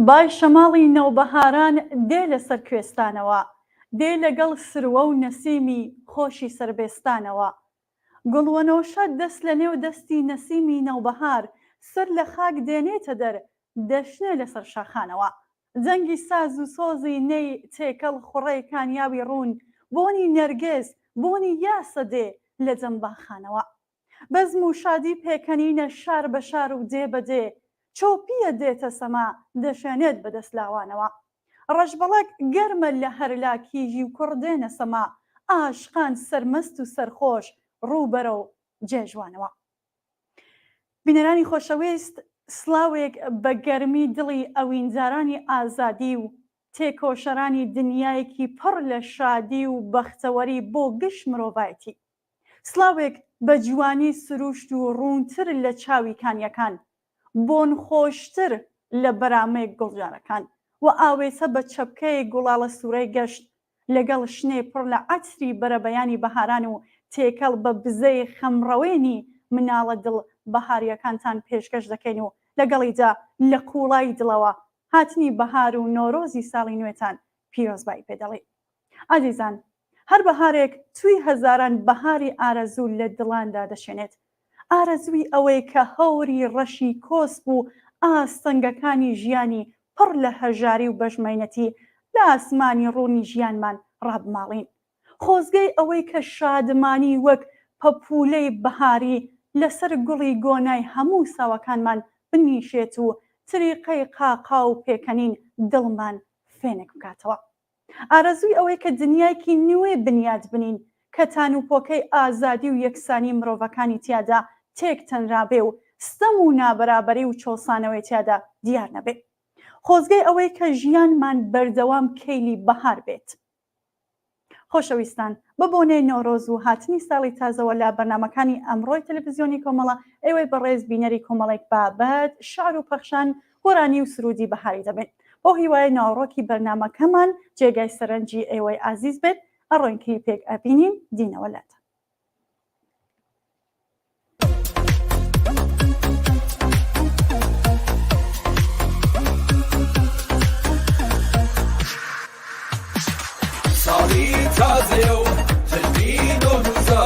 بای شەماڵی نەوبەهاران دێ لەسەر کوێستانەوە، دێ لەگەڵ سروە و نەسیمی خۆشی سەربێستانەوە. گوڵوەنۆشە دەست لە نێو دەستی نەسیمی نەوبەهار، سەر لە خاک دێنێتە دەر، دەشنێ لەسەر شاخانەوە. جەنگی ساز و سۆزی نەی تێکەڵ خوڕەی کانیاوی ڕوون، بۆنی نەرگێز بۆنی یاسە دێ لە جەمباخانەوە. بەزم و شادی پێکەنینە شار بە شار و دێ بە دێ، چۆپیە دێتە سەما دەشێنێت بەدەست لاوانەوە. ڕەشبەڵەک گەرمە لە هەرلا کیژی و کوڕ دێنە سەما، ئاشقان سەرمەست و سەرخۆش ڕووبەرە و جێژوانەوە. بینەرانی خۆشەویست، سڵاوێک بە گەرمی دڵی ئەوینجارانی ئازادی و تێکۆشەرانی دنیایەکی پڕ لە شادی و بەختەوەری بۆ گشت مرۆڤایەتی. سڵاوێک بە جوانی سروشت و ڕوونتر لە چاوی کانیەکان، بۆن خۆشتر لە بەرامەی گوڵجارەکان، و ئاوێسە بە چەپکەی گوڵاڵە سوورەی گەشت، لەگەڵ شنێ پڕ لە عەتری بەرەبەیانی بەهاران و تێکەڵ بە بزەی خەمڕەوێنی مناڵە دڵ بەهاریەکانتان پێشکەش دەکەین و لەگەڵیدا لە قوڵای دڵەوە هاتنی بەهار و نۆرۆزی ساڵی نوێتان پیرۆزبایی پێدەڵێ. ئازیزان، هەر بەهارێک توی هەزاران بەهاری ئارەزوو لە دڵاندا دەشێنێت. ئارەزووی ئەوەی کە هەوری ڕەشی کۆسپ و ئاستەنگەکانی ژیانی پڕ لە هەژاری و بەژمەینەتی لە ئاسمانی ڕوونی ژیانمان ڕابماڵین. خۆزگەی ئەوەی کە شادمانی وەک پەپولەی بەهاری لەسەر گوڵی گۆنای هەموو ساوەکانمان بنیشێت و تریقەی قاقا و پێکەنین دڵمان فێنێک بکاتەوە. ئارەزووی ئەوەی کە دنیایکی نوێ بنیاد بنین کە تانوپۆکەی ئازادی و یەکسانی مرۆڤەکانی تیادا تێک تەنرابێ و ستەم و نابەرابەری و چۆسانەوەی تیادا دیار نەبێ. خۆزگەی ئەوەی کە ژیانمان بەردەوام کەیلی بەهار بێت. خۆشەویستان، بە بۆنەی نۆرۆز و هاتنی ساڵی تازەوە لە بەرنامەکانی ئەمڕۆی تەلەڤیزیۆنی کۆمەڵە، ئێوەی بەڕێز بینەری کۆمەڵێک بابەت، شعر و پەخشان، گۆرانی و سرودی بەهاری دەبێت. بۆ هیوای ناوڕۆکی بەرنامەکەمان جێگای سەرنجی ئێوەی ئازیز بێت، ئەڕۆین کلیپێک ئەبینین دینەوە لات. ساڵی تازەیە و جەژنی نۆروزە،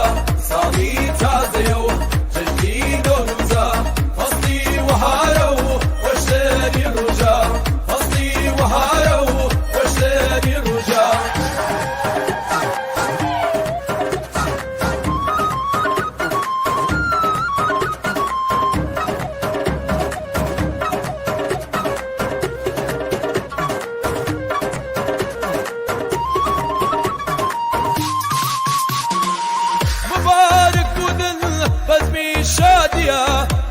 ساڵی تازەیە و جەژنی نۆروزە، فەسڵی وەهارە و وەشتری ڕۆژە، فەسڵی وەهارە و وەشتری ڕۆژە.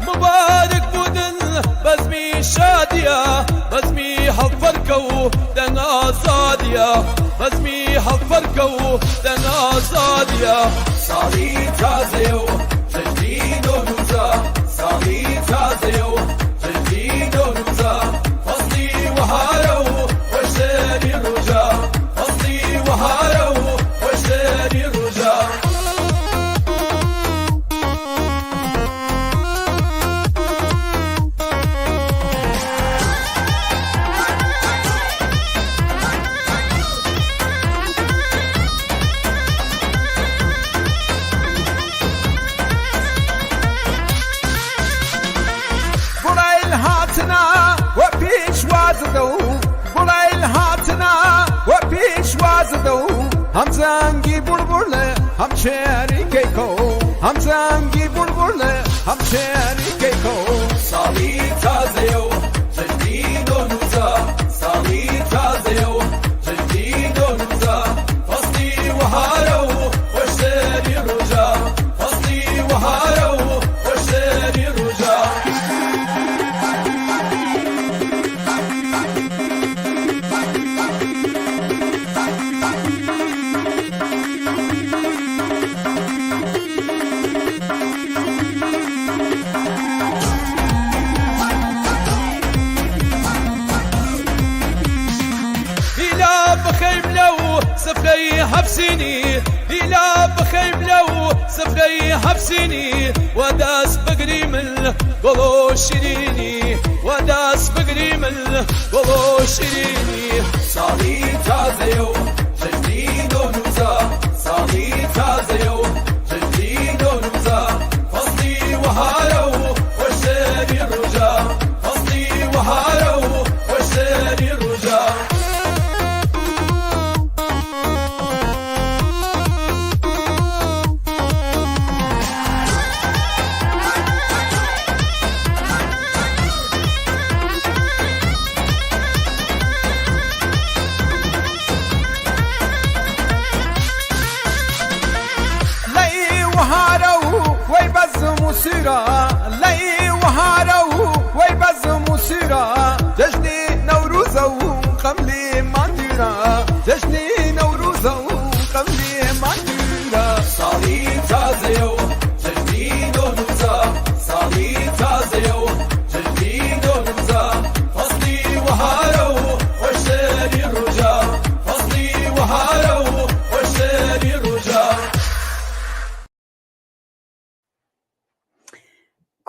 مبارك بودن بزمي شادية، بزمي حفركو دنا صادية، بزمي حفركو دنا صادية. صالي تازيو جدي نوروزا، صالي تازيو جدي نوروزا، فصلي وهارو وشتري رجا، فصلي وهارو وشتري رجا. هم زنگی بلبله هم شعری کیکو، هم زنگی بلبله هم شعری کیکو. سالی تازه‌یو جدی نوروزا، سالی تازه‌یو جدی نوروزا، فصلی وهارو وشتری رجا، فصلی وهارو وشتری رجا. بخيم لو سفري حبسيني إلا بخيب لو سفري حبسيني وداس بقري من قولو شيريني وداس بقري من قولو شيريني صالي تازيو جديد ونوزا صالي تازيو جديد ونوزا فصلي وهارو وشاري الرجا فصلي وهارو وشاري الرجا مسيرة لي وهارو ويبز مسيرة جشني نوروزة وقملي مانديرة جشني نوروزة وقملي مانديرة صالي تازيو جشني نوروزة صالي تازيو جشني نوروزة فصلي وهارو وشاري الرجا فصلي وهارو وشاري الرجا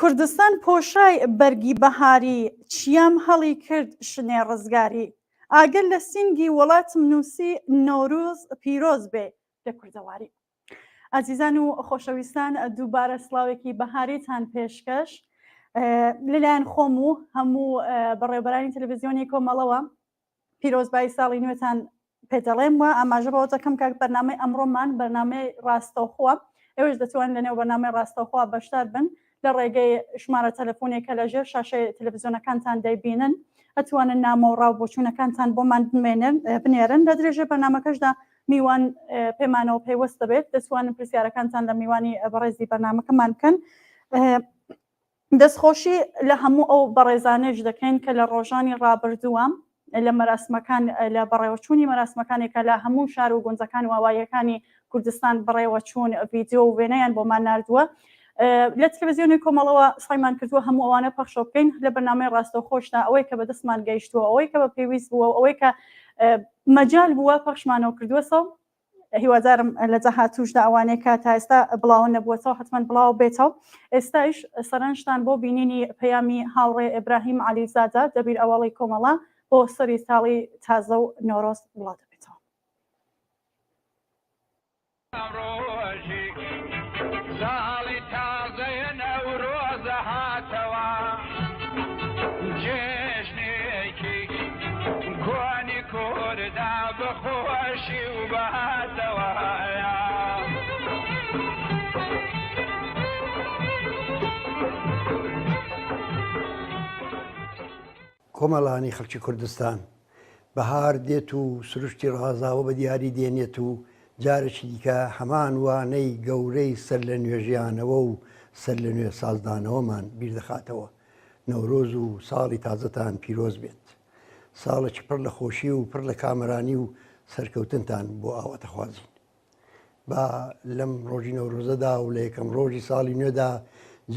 کوردستان پۆشای بەرگی بەهاری چیام هەڵی کرد شنێ ڕزگاری ئاگەر لە سینگی وڵاتم نووسی نۆروز پیرۆز بێ لە کوردەواری. ئازیزان و خۆشەویستان دووبارە سڵاوێکی بەهاریتان پێشکەش لەلایەن خۆم و هەموو بەڕێوەبەرانی تەلەڤیزیۆنی کۆمەڵەوە پیرۆزبای ساڵی نوێتان پێدەڵێم وە ئاماژە بەوە دەکەم کە بەرنامەی ئەمڕۆمان بەرنامەی ڕاستەوخۆوە ئێوەش دەتوانن لەنێو بەرنامەی ڕاستەوخۆوە بەشدار بن لە ڕێگەی ژمارە تەلەفۆنێکە لەژێر شاشەی تەلەڤیزیۆنەکانتان دەیبینن ئەتوانن نامە و ڕاوبۆچوونەکانتان بۆمان بنێرن لە درێژێ بەرنامەکەشدا میوان پێمانەوە پێوەست دەبێت دەتوانن پرسیارەکانتان لە میوانی بەڕێزی بەرنامەکەمان بکەن. دەستخۆشی لە هەموو ئەو بەڕێزانەش دەکەین کە لە ڕۆژانی ڕابردووە لە مەراسمەکان لە بەڕێوەچوونی مەراسمەکانێکە لە هەموو شار و گونجەکان و هاواییەکانی کوردستان بەڕێوەچوون ڤیدیۆ و وێنەیان بۆمان ناردووە. لە تەلەڤیزیۆنی کۆمەڵەوە سایمان کردووە هەموو ئەوانە پەخشۆ بکەین لە بەرنامەی ڕاستەوخۆشدا ئەوەی کە بەدەستمان گەیشتووە ئەوەی کە بە پێویست بووە ئەوەی کە مەجال بووە پەخشمانەوە کردووە سەو هیوادارم لە جەهاتووشدا ئەوانەیە کە تا ئێستا بڵاو نەبووەتەوە حتمەن بڵاو بێتەوە. ئێستایش سەرنجتان بۆ بینینی پەیامی هاوڕێ ئیبراهیم عەلیزادە دەبیر ئەوەڵی کۆمەڵە بۆ سەری ساڵی تازە و نۆرۆز وڵات دەبێتەوە. کۆمەڵانی خەڵکی کوردستان بەهار دێت و سروشتی ڕازاوە بە دیاری دێنێت و جارێکی دیکە هەمان وانەی گەورەی سەر لە نوێژیانەوە و سەر لە نوێ سازدانەوەمان بیر دەخاتەوە. نەورۆز و ساڵی تازەتان پیرۆز بێت. ساڵێکی پڕ لە خۆشی و پڕ لە کامەرانی و سەرکەوتنتان بۆ ئاوەتە خوازین. با لەم ڕۆژی نەورۆزەدا و لە یەکەم ڕۆژی ساڵی نوێدا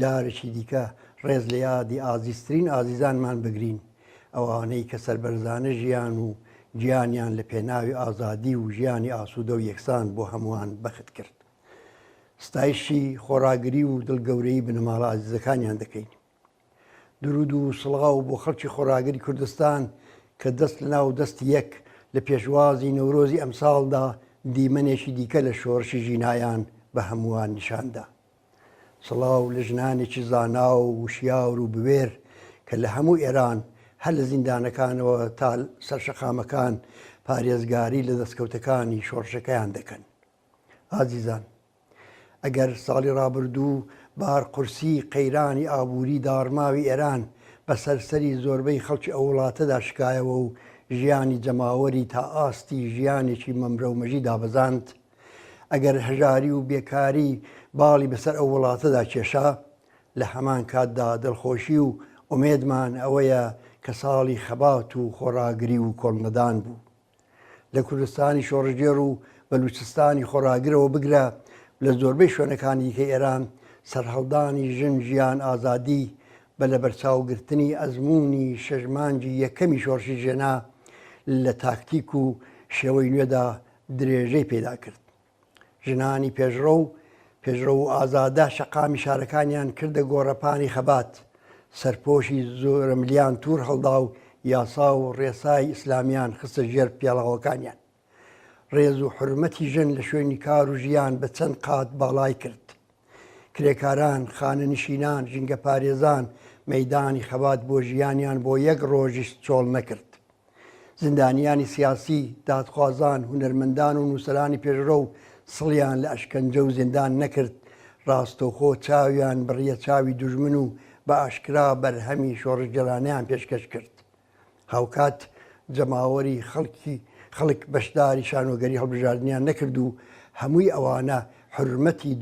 جارێکی دیکە ڕێز لە یادی ئازیزترین ئازیزانمان بگرین، ئەوانەی کە سەربەرزانە ژیان و گیانیان لە پێناوی ئازادی و ژیانی ئاسوودە و یەکسان بۆ هەمووان بەخت کرد. ستایشی خۆراگری و دڵگەورەی بنەماڵە ئازیزەکانیان دەکەین. درود و سڵاو بۆ خەڵکی خۆراگری کوردستان کە دەست لە ناو دەستی یەک لە پێشوازی نەورۆزی ئەمساڵدا دیمەنێکی دیکە لە شۆڕشی ژینایان بە هەمووان نیشاندا. سڵاو لە ژنانێکی زانا و وشیاور و بوێر کە لە هەموو ئێران هەر لە زیندانەکانەوە تا سەرشەقامەکان پارێزگاری لە دەستکەوتەکانی شۆڕشەکەیان دەکەن. ئازیزان، ئەگەر ساڵی ڕابردوو بار قورسی قەیرانی ئابووری داڕماوی ئێران بە سەرسەری زۆربەی خەڵکی ئەو وڵاتەدا شکایەوە و ژیانی جەماوەری تا ئاستی ژیانێکی مەمرە و مەژی دابەزاند، ئەگەر هەژاری و بێکاری باڵی بەسەر ئەو وڵاتەدا کێشا، لە هەمان کاتدا دڵخۆشی و ئومێدمان ئەوەیە کە ساڵی خەبات و خۆراگری و کۆڵنەدان بوو. لە کوردستانی شۆڕژێر و بەلوچستانی خۆراگرەوە بگرە لە زۆربەی شوێنەکانی دیکەی ئێران سەرهەڵدانی ژن ژیان ئازادی بە لە بەرچاوگرتنی ئەزمموی شەژمانجی یەکەمی شۆڕشی ژێنا لە تاکتیک و شێوەی نوێدا درێژەی پێدا کرد. ژنانی پێشڕە و ئازادە شەقامی شارەکانیان کردە گۆڕەپانی خەبات، سەرپۆشی زۆرە ملیان توور هەڵدا و یاسا و ڕێسای ئیسلامیان خستە ژێر پیاڵەوەکانیان. ڕێز و حرمەتی ژن لە شوێنی کار و ژیان بە چەند قات باڵای کرد. کرێکاران، خانە نشینان، ژینگە پارێزان مەیدانی خەبات بۆ ژیانیان بۆ یەک ڕۆژیش چۆڵ نەکرد. زیندانیانی سیاسی، دادخوازان، هونەرمەندان و نووسەرانی پێشڕە و سڵیان لە ئەشکەنجە و زیندان نەکرد، ڕاستەوخۆ چاویان بڕیە چاوی دوژمن و بە ئاشکرا بەرهەمی شۆڕژگەرانیان پێشکەش کرد. هاوکات جەماوەری خەڵک بەشداری شانۆگەری هەڵبژاردنیان نەکرد و هەمووی ئەوانە حرمەتی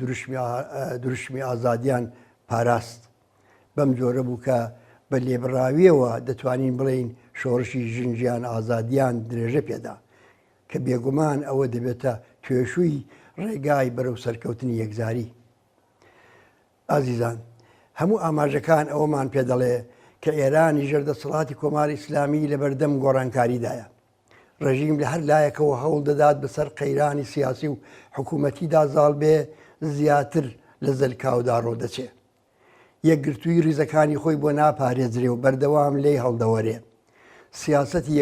دروشمی ئازادیان پاراست. بەم جۆرە بوو کە بە لێبڕاویەوە دەتوانین بڵین شۆڕشی ژنجیان ئازادیان درێژە پێدا، کە بێگومان ئەوە دەبێتە توێشووی ڕێگای بەرەو سەرکەوتنی یەکزاری. ئازیزان، هەموو ئاماژەکان ئەوەمان پێ دەڵێ کە ئێرانی ژێردەسەڵاتی کۆماری ئیسلامی لە بەردەم گۆڕانکاریدایە. ڕژیم لە هەر لایەکەوە هەوڵ دەدات بەسەر قەیرانی سیاسی و حکوومەتیدا زاڵ بێ زیاتر لە زەلکاودا ڕۆدەچێ. یەکگرتووی ریزەکانی خۆی بۆ ناپارێزرێ و بەردەوام لێی هەڵدەوەرێ. سیاسەتی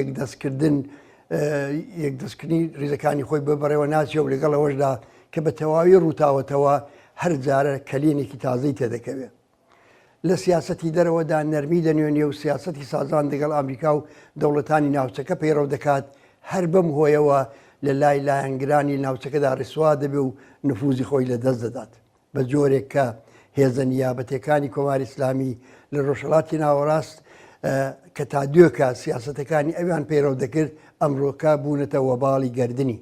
یەکدەستکردنی ریزەکانی خۆی ببڕێەوە ناچێ و لەگەڵ ئەوەشدا کە بە تەواوی ڕووتاوەتەوە هەر جارە کەلێنێکی تازەی تێدەکەوێت. لە سیاسەتی دەرەوەدا نەرمی دەنوێنێ و سیاسەتی سازان لەگەڵ ئەمریکا و دەوڵەتانی ناوچەکە پەیڕەو دەکات، هەر بەم هۆیەوە لە لای لایەنگرانی ناوچەکەدا ڕیسوا دەبێ و نفوزی خۆی لە دەست دەدات. بە جۆرێک کە هێزە نیابەتەکانی کۆماری ئیسلامی لە ڕۆژهەڵاتی ناوەڕاست کە تا دوێکە سیاسەتەکانی ئەویان پەیڕەو دەکرد ئەمڕۆکە بوونەتە وەباڵی گەردنی.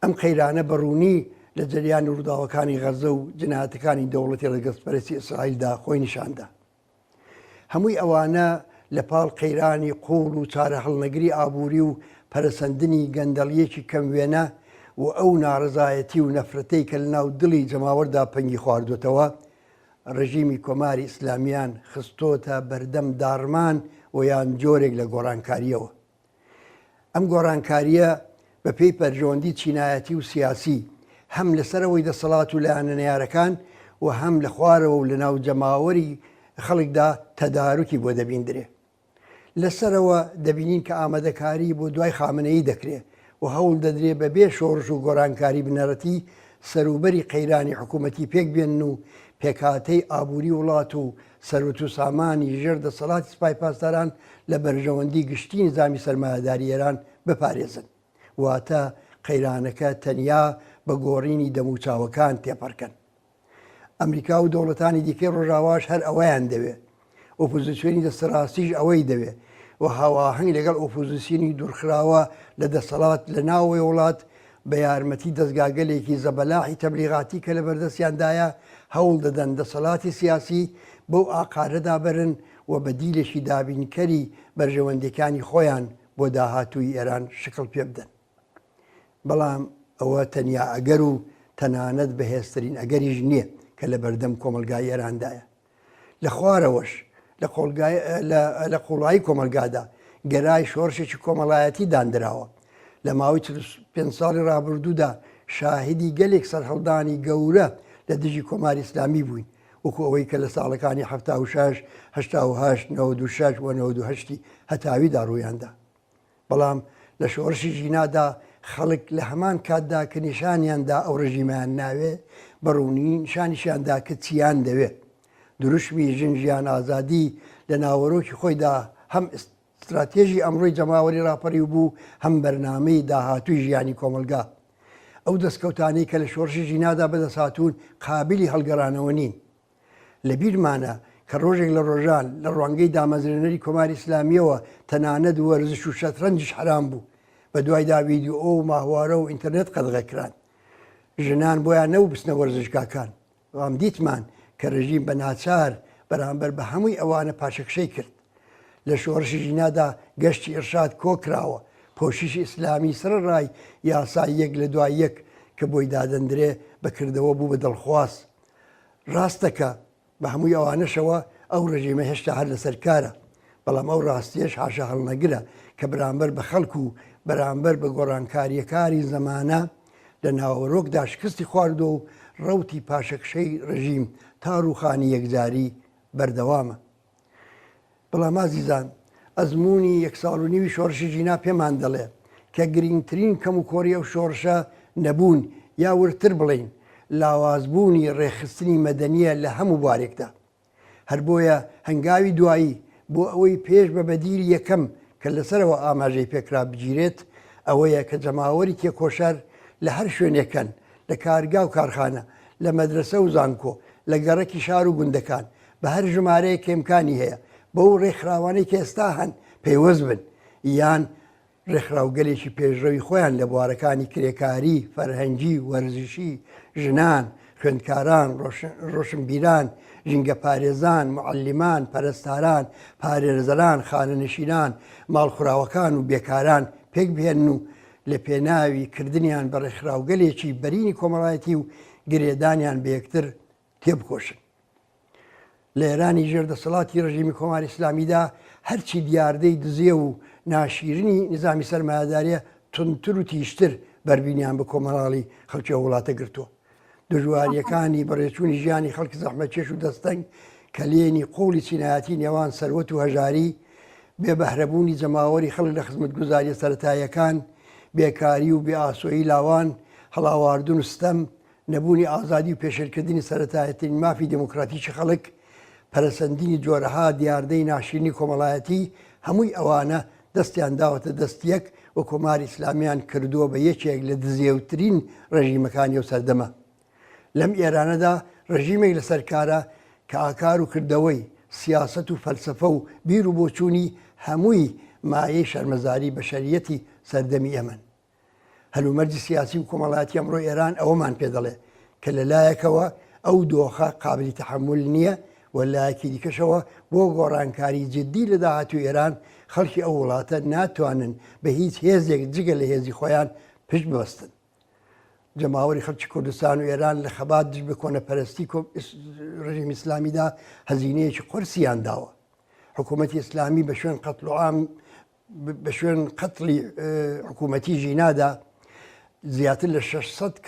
ئەم قەیرانە بەڕوونی لە جەریان ڕووداوەکانی غەزە و جنایەتەکانی دەوڵەتی ڕێگەسپەرستی ئیسرائیلدا خۆی نیشاندا. هەمووی ئەوانە لە پاڵ قەیرانی قوڵ و چارە هەڵنەگری ئابووری و پەرەسەندنی گەندەڵیەکی کەموێنە و ئەو ناڕزایەتی و نەفرەتەی کە لە ناو دڵی جەماوەردا پەنگی خواردوێتەوە، ڕژیمی کۆماری ئیسلامیان خستۆتە بەردەم داڕمان و یان جۆرێک لە گۆڕانکاریەوە. ئەم گۆڕانکاریە بە پێی پەرژەوەندی چینایەتی و سیاسی هەم لەسەرەوەی دەسەڵات و لایەنەنیارەکان و هەم لە خوارەوە و لە ناو جەماوەری خەڵکدا تەدارکی بۆ دەبیندرێ. لەسەرەوە دەبینین کە ئامادەکاری بۆ دوای خامنەیی دەکرێت و هەوڵ دەدرێ بە بێ شۆڕش و گۆڕانکاری بنەڕەتی سەروبەری قەیرانی حکوومەتی پێک بێن و پێکاتەی ئابووری وڵات و سەرۆت و سامانی ژێردەسەڵاتی سوپای پاسداران لە بەرژەوەندی گشتی نظامی سەرمایەداری ئێران بپارێزن، واتە قەیرانەکە تەنیا بە گۆڕینی دەموچاوەکان تێپەڕکەن. ئەمریکا و دەوڵەتانی دیکەی ڕۆژاواش هەر ئەوەیان دەوێت، ئۆپۆزیسیۆنی دەسەڕاستیش ئەوەی دەوێت و هاواهەنگ لەگەڵ ئۆپۆزیسیۆنی دوورخراوە لە دەسەڵات لە ناوەوەی وڵات بە یارمەتی دەستگاگەلێکی زەبەلاحی تەبلیغاتی کە لە بەردەستیاندایە هەوڵ دەدەن دەسەڵاتی سیاسی بەو ئاقارەدا بەرن و بە دیلێکی دابینکەری بەرژەوەندەکانی خۆیان بۆ داهاتووی ئێران شکڵ پێ بدەن. بەڵام ئەوە تەنیا ئەگەر و تەنانەت بەهێزترین ئەگەریش نییە کە لە بەردەم کۆمەلگای ئێراندایە. لە خوارەوەش لە قوڵایی کۆمەلگادا گەرای شۆڕشێکی کۆمەڵایەتی دانراوە. لە ماوەی 5 ساڵی ڕابردوودا شاهدی گەلێک سەرهەڵدانی گەورە لە دژی کۆماری ئیسلامی بووین، وەکو ئەوەی کە لە ساڵەکانی 76 88 96 و 98 هەتاویدا ڕوویاندا. بەڵام لە شۆڕشی ژینادا خەڵک لە هەمان کاتدا کە نیشانیاندا ئەو ڕژیمیان ناوێ بەڕوونی نیشانیشیاندا کە چیان دەوێت. دروشمی ژنجیان ئازادی لە ناوەڕۆکی خۆیدا هەم استراتێژی ئەمڕۆی جەماوەری ڕاپەڕی بوو، هەم بەرنامەی داهاتووی ژیانی کۆمەلگا. ئەو دەستکەوتانەی کە لە شۆڕشی ژینادا بەدەسهاتوون قابلی هەڵگەڕانەوە نین. لە بیرمانە کە ڕۆژێک لە ڕۆژان لە ڕوانگەی دامەزرێنەری کۆماری ئیسلامیەوە تەنانەت وەرزش و شەترەنجش حرام بوو، بە دوایدا ڤیدیۆ و ماهوارە و ئینتەرنێت قەدغەکران. ژنان بۆیان نەوە بستنە وەرزشگاکان. وام دیتمان کە ڕژیم بە ناچار بەرامبەر بە هەمووی ئەوانە پاشەکشەی کرد. لە شۆڕشی ژینادا گەشتی ئێرشاد کۆکراوە، پۆشیشی ئیسلامی سرڕای یاسای یەک لە دوای یەک کە بۆی دادەندرێ بەکردەوە بوو بە دڵخواست. ڕاستەکە بە هەمووی ئەوانەشەوە ئەو ڕژیمە هێشتا هەر لەسەر کارە، بەڵام ئەو ڕاستیەش حاشا هەڵنەگرە کە بەرامبەر بە خەڵکو و بەرامبەر بە گۆڕانکاریەکاری زەمانە لە ناوەڕۆکدا شکستی خواردەوە و ڕەوتی پاشەکشەی ڕژیم تا ڕووخانی یەکجاری بەردەوامە. بەڵام ئازیزان، ئەزمموی 1.5 ساڵ شۆڕشی ژینا پێمان دەڵێ کە گرنگترین کەم و کۆری ئەو شۆڕشە نەبوون یا ورتر بڵین لاوازبوونی ڕێخستنی مەدەنیە لە هەموو بوارێکدا. هەر بۆیە هەنگاوی دوایی بۆ ئەوەی پێش بە بەدیری یەکەم کە لەسەرەوە ئاماژەی پێکرا بگیرێت ئەوەیە کە جەماوەری تێکۆشەر لە هەر شوێنێکەن، لە کارگا و کارخانە، لە مەدرسە و زانکۆ، لە گەڕەکی شار و گوندەکان بە هەر ژمارەیە کێمکانی هەیە بەو ڕێکخراوانەی کە ئێستا هەن پەیوەست بن یان ڕێکخراوگەلێکی پێشڕەوی خۆیان لە بوارەکانی کرێکاری، فەرهەنگی، وەرزشی، ژنان، خوێندکاران، ڕۆشنبیران، ژینگە پارێزان، معەلیمان، پەرستاران، پارێزەران، خانەنشینان، ماڵخوراوەکان و بێکاران پێک بهێن و لە پێناوی کردنیان بە ڕێکخراوگەلێکی بەرینی کۆمەڵایەتی و گرێدانیان بە یەکتر تێبکۆشن. لە ئێرانی ژێردەسەڵاتی ڕژیمی کۆماری ئیسلامیدا هەرچی دیاردەی دزیە و ناشیرنی نظامی سەرمایهداریە تونتر و تیشتر بەربینیان بە کۆمەڵی خەڵکی وڵاتە گرتووە. دژواریەکانی بەڕێچوونی ژیانی خەڵکی زەحمەتکێش و دەستەنگ کە لێنی قوڵی چینایەتی نێوان سەروەت و هەژاری، بێبەهرەبوونی جەماوەری خەڵک لە خزمەتگوزاریە سەرەتاییەکان، بێکاری و بێئاسۆیی لاوان، هەڵاواردن و ستەم، نەبوونی ئازادی و پێشێلکردنی سەرەتایەتی مافی دموکراتیکی خەڵک، پەرەسەندنی جۆرەها دیاردەی ناشرینی کۆمەڵایەتی، هەمووی ئەوانە دەستیان داوەتە دەستیەک و کۆماری ئیسلامیان کردووە بە یەکێک لە دزێوترین ڕژیمەکانی و سەردەمە. لەم ئێرانەدا ڕژیمێک لە سەرکارە کە ئاکار و کردەوەی سیاسەت و فەلسەفە و بیر و بۆچوونی هەمووی مایەی شەرمەزاری بەشەریەتی سەردەمی ئەمن. هەلومەرجی سیاسی و کۆمەڵایەتی ئەمڕۆ ئێران ئەوەمان پێ دەڵێ کە لەلایەکەوە ئەو دۆخە قابلی تەحمل نییە و لایەکی دیکەشەوە بۆ گۆڕانکاری جددی لە داهاتوو ئێران خەڵکی ئەو وڵاتە ناتوانن بە هیچ هێزێک جگە لە هێزی خۆیان پشت ببەستن. جەماوەری خەڵکی کوردستان و ئێران لە خەبات دژ بە کۆنەپەرستی ڕژیمی ئیسلامیدا هەزینەیەکی قورسیان داوە. حکوومەتی ئیسلامی بە شوێن قەتڵ و عام بە شوێن قەتڵی حکوومەتی ژینادا زیاتر لە 600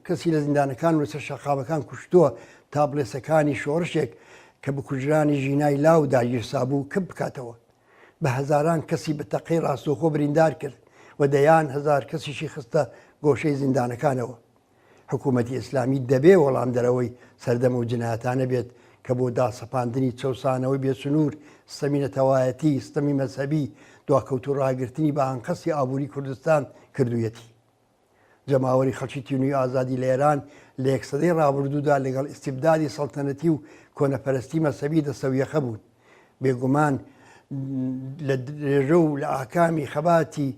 کەسی لە زیندانەکان و لەسەر شەقامەکان کوشتووە تا بڵێسەکانی شۆڕشێک کە بە کوژرانی ژینای لاو داگیرسا بوو کە بکاتەوە. بە هەزاران کەسی بە تەقەی ڕاستەوخۆ بریندار کرد و دەیان هەزار کەسیشی خستە گۆشەی زیندانەکانەوە. حکوومەتی ئیسلامی دەبێ وەڵام دەرەوەی سەردەمە و جنایەتانە بێت کە بۆ داسەپاندنی چەسانەوەی بێسنوور، ستەمی نەتەوایەتی، ستەمی مەذهەبی، دواکەوت و ڕاگررتنی بە ئانقەسی ئابووری کوردستان کردوویەتی. جەماوەری خەڵکی تینووی ئازادی لە ئێران لە 100 سەدەی ڕابردوودا لەگەڵ ئیستیبدادی سەڵتەنەتی و کۆنەپەرستی مەذهەبی دەسەویەخە بوون. بێگومان لە درێژە و لە ئاکامی خەباتی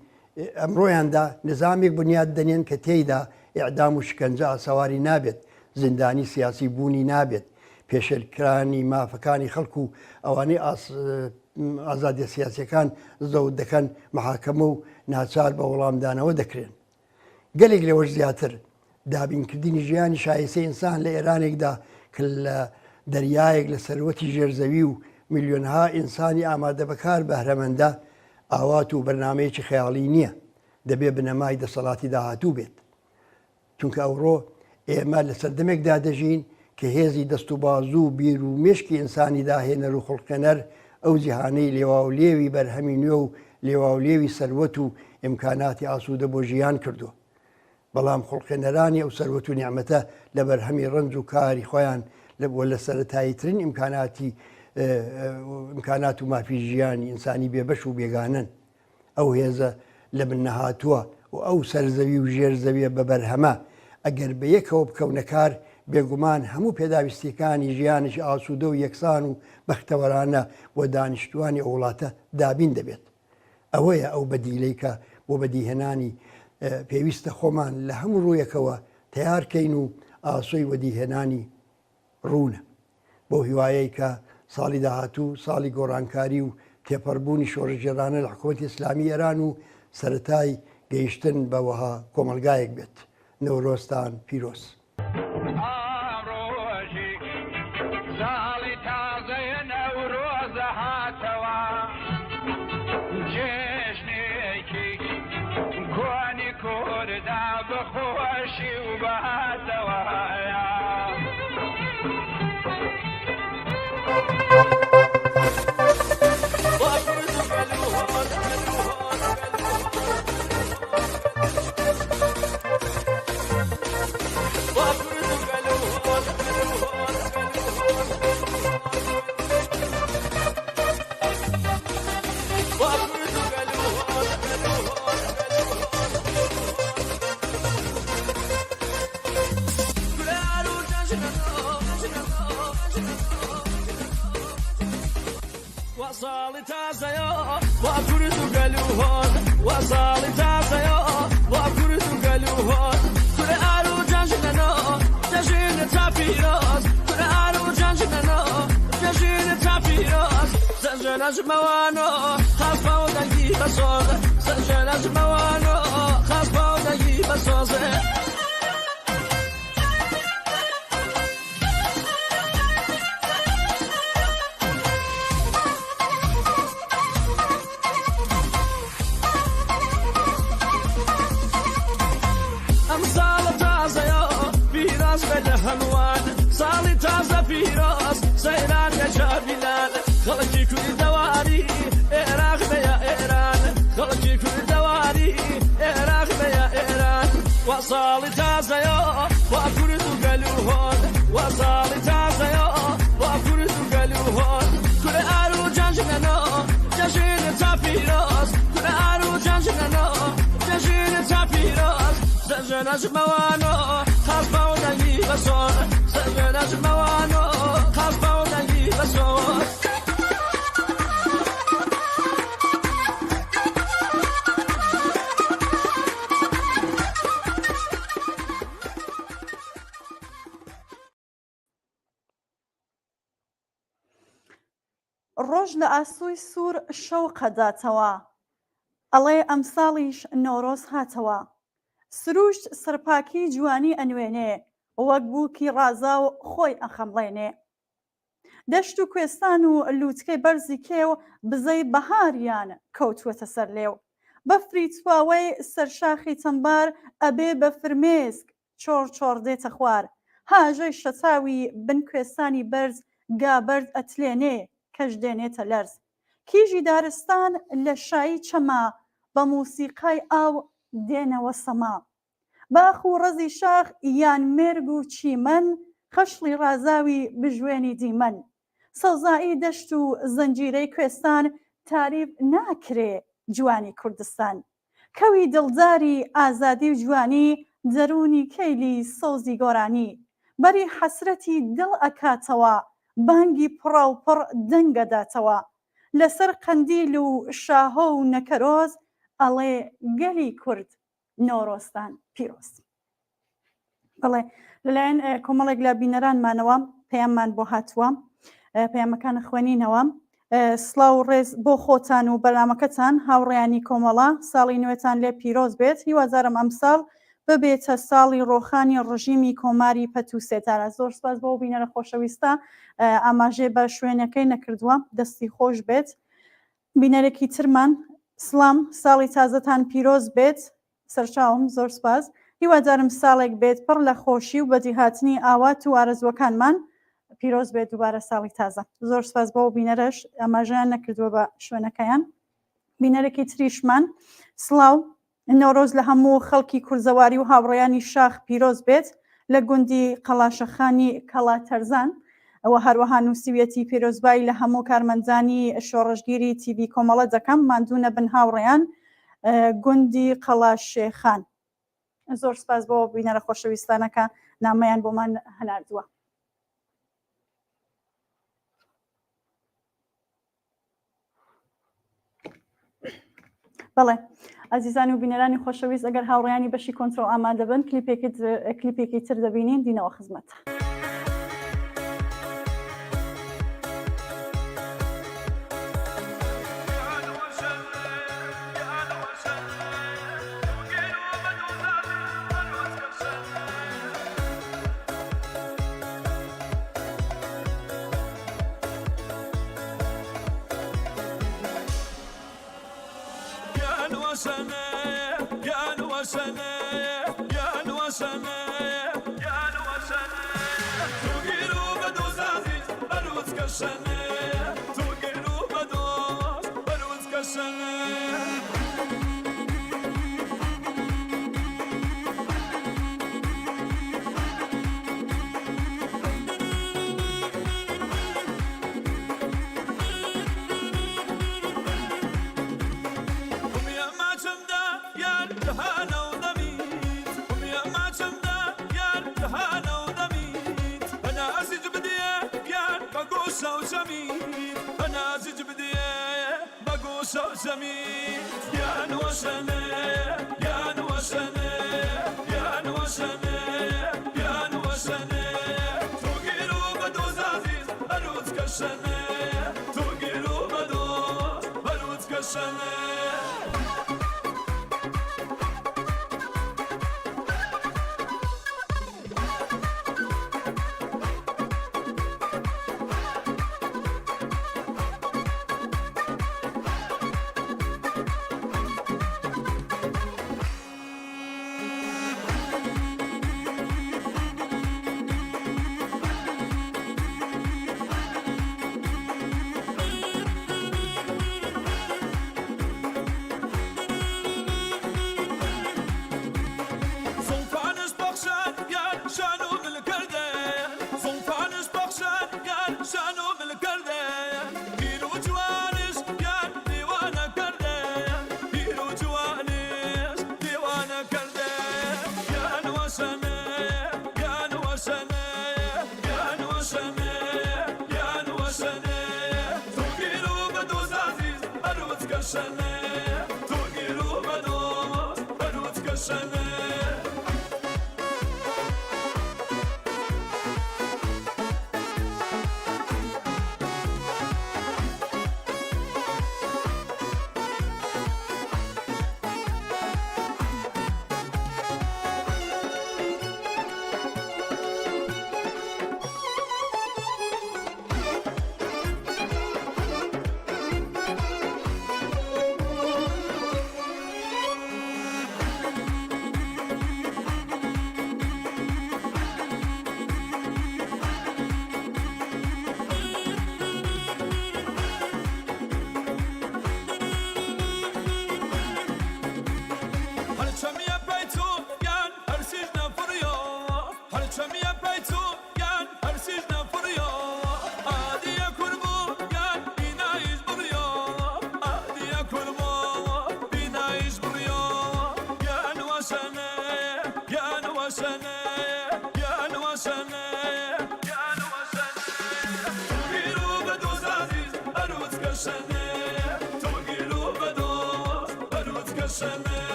ئەمڕۆیاندا نظامێک بنیاد دەنێن کە تێیدا ئیعدام و شکنجە ئاسەواری نابێت، زیندانی سیاسی بوونی نابێت، پێشێلکرانی مافەکانی خەڵکو و ئەوانەی ئازادیە سیاسیەکان زەوت دەکەن محاکەمە و ناچار بە وەڵامدانەوە دەکرێن. گەلێک لەوەش زیاتر دابینکردنی ژیانی شایستەی ئینسان لە ئێرانێکدا کە لە دەریایەک لە سەروەتی ژێرزەوی و میلیۆنها ئینسانی ئامادە بەکار بەهرەمەندە ئاوات و بەرنمەیەکی خەیاڵی نییە، دەبێ بنەمای دەسەڵاتی داهاتوو بێت. چونکە ئەوڕۆ ئێمە لە سەردەمێکدا دەژین کە هێزی دەست و بازوو و بیر و مشکی ئینسانی داهێنەر و خوڵقێنەر ئەو جیهانەی لێواولێوی بەرهەمی نوێ و لێواولێوی سەروەت و ئیمکاناتی ئاسوودە بۆ ژیان کردووە. بەڵام خوڵقێنەرانی ئەو سەروەت و نیعمەتە لە بەرهەمی ڕنج و کاری خۆیان لە سەرەتاییترین ئیمکانات و مافی ژیانی ئینسانی بێبەش و بێگانن. ئەو هێزە لە من نەهاتووە و ئەو سەرزەوی و ژێرزەویە بە بەرهەمە ئەگەر بە یەکەوە بکەونەکار بێگومان هەموو پێداویستیەکانی ژیانشی ئاسوودە و یەکسان و بەختەوەرانە و دانیشتوانی ئەو وڵاتە دابین دەبێت. ئەوەیە ئەو بەدیلەی کە بۆ بەدیهێنانی پێویستە خۆمان لە هەموو ڕوویەکەوە تیارکەین و ئاسۆی وەدیهێنانی ڕوونە بۆ هیوایەی کە ساڵی داهاتوو ساڵی گۆڕانکاری و تێپەڕبوونی شۆڕژێرانە لە حکوومەتی ئیسلامی ئێران و سەرەتای گەیشتن بەوەها کۆمەلگایەک بێت. نەورۆستان پیرۆز. ساڵی تازەیە نەورۆزە هاتەوە بخوشي وبهدوايا وصالي تازيو وأكرت قلوهون وصالي تازيو وأكرت قلوهون كل أرو جنجنو جنجن تابيروس كل أرو جنجنو جنجن تابيروس سجن أجموانو خاف فوضى بصوص سجن أجموانو خاف فوضى بصوص صالي تازة في راس سيران يا شابلان خلقي كل دواري إعراق يا إيران خلقي كل دواري إعراق يا إيران وصالي تازة يا وأكرد قلوهون وصالي تازة يا وأكرد قلوهون كل أرو جنجنو جنجن تافي راس كل أرو جنجنو جنجن تافي راس سجن أجموانو خاف فوضى بصور سجن أجموانو خاف فوضى بصور ڕۆژ لە ئاسووی سوور شەو قەداتەوە ئەڵێ ئەمساڵیش نۆرۆز هاتەوە سروشت سەرپاکی جوانی ئەنوێنێ وەک بووکی ڕازا و خۆی ئەخەمڵێنێ دەشت و کوێستان و لووتکەی بەرزی کێو بزەی بەهاریان کەوتووەتە سەر لێو بەفری تواوەی سەرشاخی تەمبار ئەبێ بە فرمێسک چۆڕ چۆڕ دێتە خوار هاژەی شەتاوی بن کوێستانی بەرز گابەرد ئەتلێنێ کەش دێنێتە لەرز کیژی دارستان لە شایی چەما بە موسیقای ئاو دێنەوە سەما باخ و ڕەزی شاخ یان مێرگ و چیمەن خەشڵی ڕازاوی بژوێنی دیمەن سەوزایی دەشت و زەنجیرەی کوێستان تاریف ناکرێ جوانی کوردستان کەوی دڵداری ئازادی و جوانی دەرونی کەیلی سەوزی گۆرانی بەری حەسرەتی دڵ ئەکاتەوە بانگی پڕاوپڕ دەنگەداتەوە لەسەر قەندیل و شاهۆ و نەکەرۆز ئەڵێ گەلی کورد نۆرۆستان پیرۆز بەڵێ لەلایەن کۆمەڵێک لە بینەرانمانەوە پەیاممان بۆ هاتووە پەیامەکانە خوێنینەوە سڵاو و ڕێز بۆ خۆتان و بەرنامەکەتان هاوڕێیانی کۆمەڵە ساڵی نوێتان لێ پیرۆز بێت هیوادارم ئەمساڵ ببێتە ساڵی ڕۆخانی ڕژیمی کۆماری پەت و سێتارە زۆر سپاس بۆ بینەرە خۆشەویستە ئاماژێ بە شوێنەکەی نەکردووە دەستی خۆش بێت بینەرێکی ترمان سڵام ساڵی تازەتان پیرۆز بێت سەرچاوم زۆر سپاس هیوادارم ساڵێک بێت پڕ لە خۆشی و بەجیهاتنی ئاوات و ئارەزوەکانمان پیرۆز بێت دووبارە ساڵی تازە زۆر سپاس بۆ بینەرەش ئاماژیان نەکردووە بە شوێنەکەیان بینەرێکی تریشمان سڵاو نۆرۆز لە هەموو خەڵکی کورزەواری و هاوڕێیانی شاخ پیرۆز بێت لە گوندی قەلاشەخانی کەڵاتەرزان ئەوە هەروەها نووسیویەتی پیرۆزبایی لە هەموو کارمەندانی شۆڕژگیری تیڤی کۆمەڵە دەکەم ماندوو نەبن هاوڕێیان گوندی قەلاشێخان زۆر سپاس بۆ بینەرە خۆشەویستانەکە نامەیان بۆمان هەناردووە بەڵێ ئازیزانی و بینەرانی خۆشەویست ئەگەر هاوڕێیانی بەشی کۆنترۆل ئامادە بن کلیپێکی تر دەبینین دینەوە خزمەت يا الوسنة وسنة يا وسنة تغيروا بدوز عزيز بروز كسنة تغيروا بدوز بروز كسنة زمين يا نوسنة يا نوسنة يا نوسنة يا نوسنة تغيروا بدوز عزيز بروز كسنة تغيروا بدوز بروز كسنة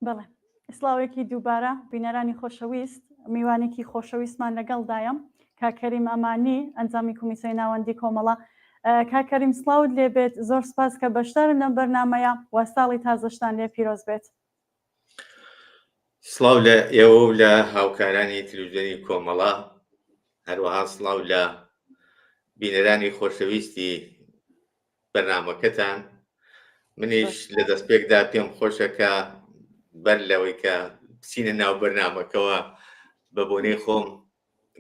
بەڵێ ئیسلااوێکی دووبارە بینەرانی خۆشەویست میوانێکی خۆشەویستمان لەگەڵدایە کاکەریم ئەمانی ئەنجامی کمیسیۆنی ناوەندی کۆمەڵە. کاکەریم سڵاوت لێبێت، زۆر سپاس کە بەشدارن لەم بەرنامەیە و ساڵی تازەشتان لێ پیرۆز بێت. سڵاو لە ئێوە و لە هاوکارانی تلویزیۆنی کۆمەڵە، هەروەها سڵاو لە بینەرانی خۆشەویستی بەرنامەکەتان. منیش لە دەستپێکدا پێم خۆشەکە بەر لەوەی کە بچینە ناو بەرنامەکەەوە بە بۆنەی خۆم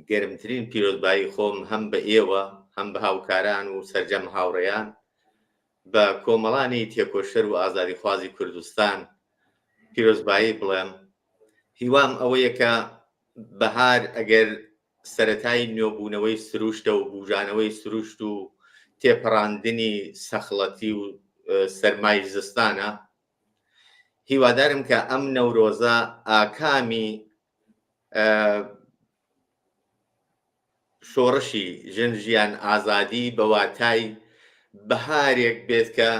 گەرمترین پیرۆزبایی خۆم هەم بە ئێوە هەم بە هاوکاران و سەرجەم هاوڕێیان بە کۆمەڵانی تێکۆشەر و ئازادیخوازی کوردستان پیرۆزبایی بڵێم. هیوام ئەوەیە کە بەهار ئەگەر سەرەتای نوێبوونەوەی سروشتە و بوژانەوەی سروشت و تێپەڕاندنی سەخڵەتی و سەرمای زستانە، هیوادارم کە ئەم نەورۆزە ئاکامی شۆڕشی ژنجیان ئازادی بە واتای بەهارێک بێت کە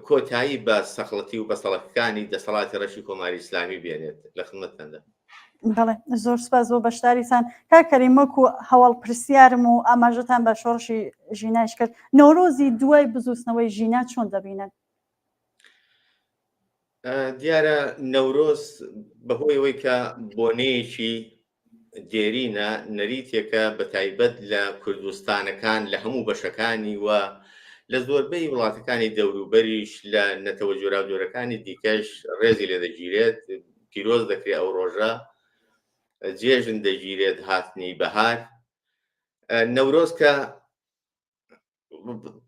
کۆتایی بە سەخڵەتی و بەسەڵەتەکانی دەسەڵاتی ڕەشی کۆماری ئیسلامی بێنێت. لە خزمەتتاندا. بەڵێ زۆر سپاس بۆ بەشداریتان. کاکەریم وەکو هەواڵ پرسیارم و ئاماژەتان بە شۆڕشی ژیناش کرد، نۆرۆزی دوای بزوستنەوەی ژینا چۆن دەبینن؟ دیارە نەورۆز بەهۆی ئەوەی کە بۆنەیەکی دێرینە نەریتێکە بە تایبەت لە کوردستانەکان لە هەموو بەشەکانی وە لە زۆربەی وڵاتەکانی دەوروبەریش لە نەتەوە جۆراوجۆرەکانی دیکەش ڕێزی لێ دەگیرێت پیرۆز دەکرێت ئەو ڕۆژە جێژن دەگیرێت هاتنی بەهار نەورۆز کە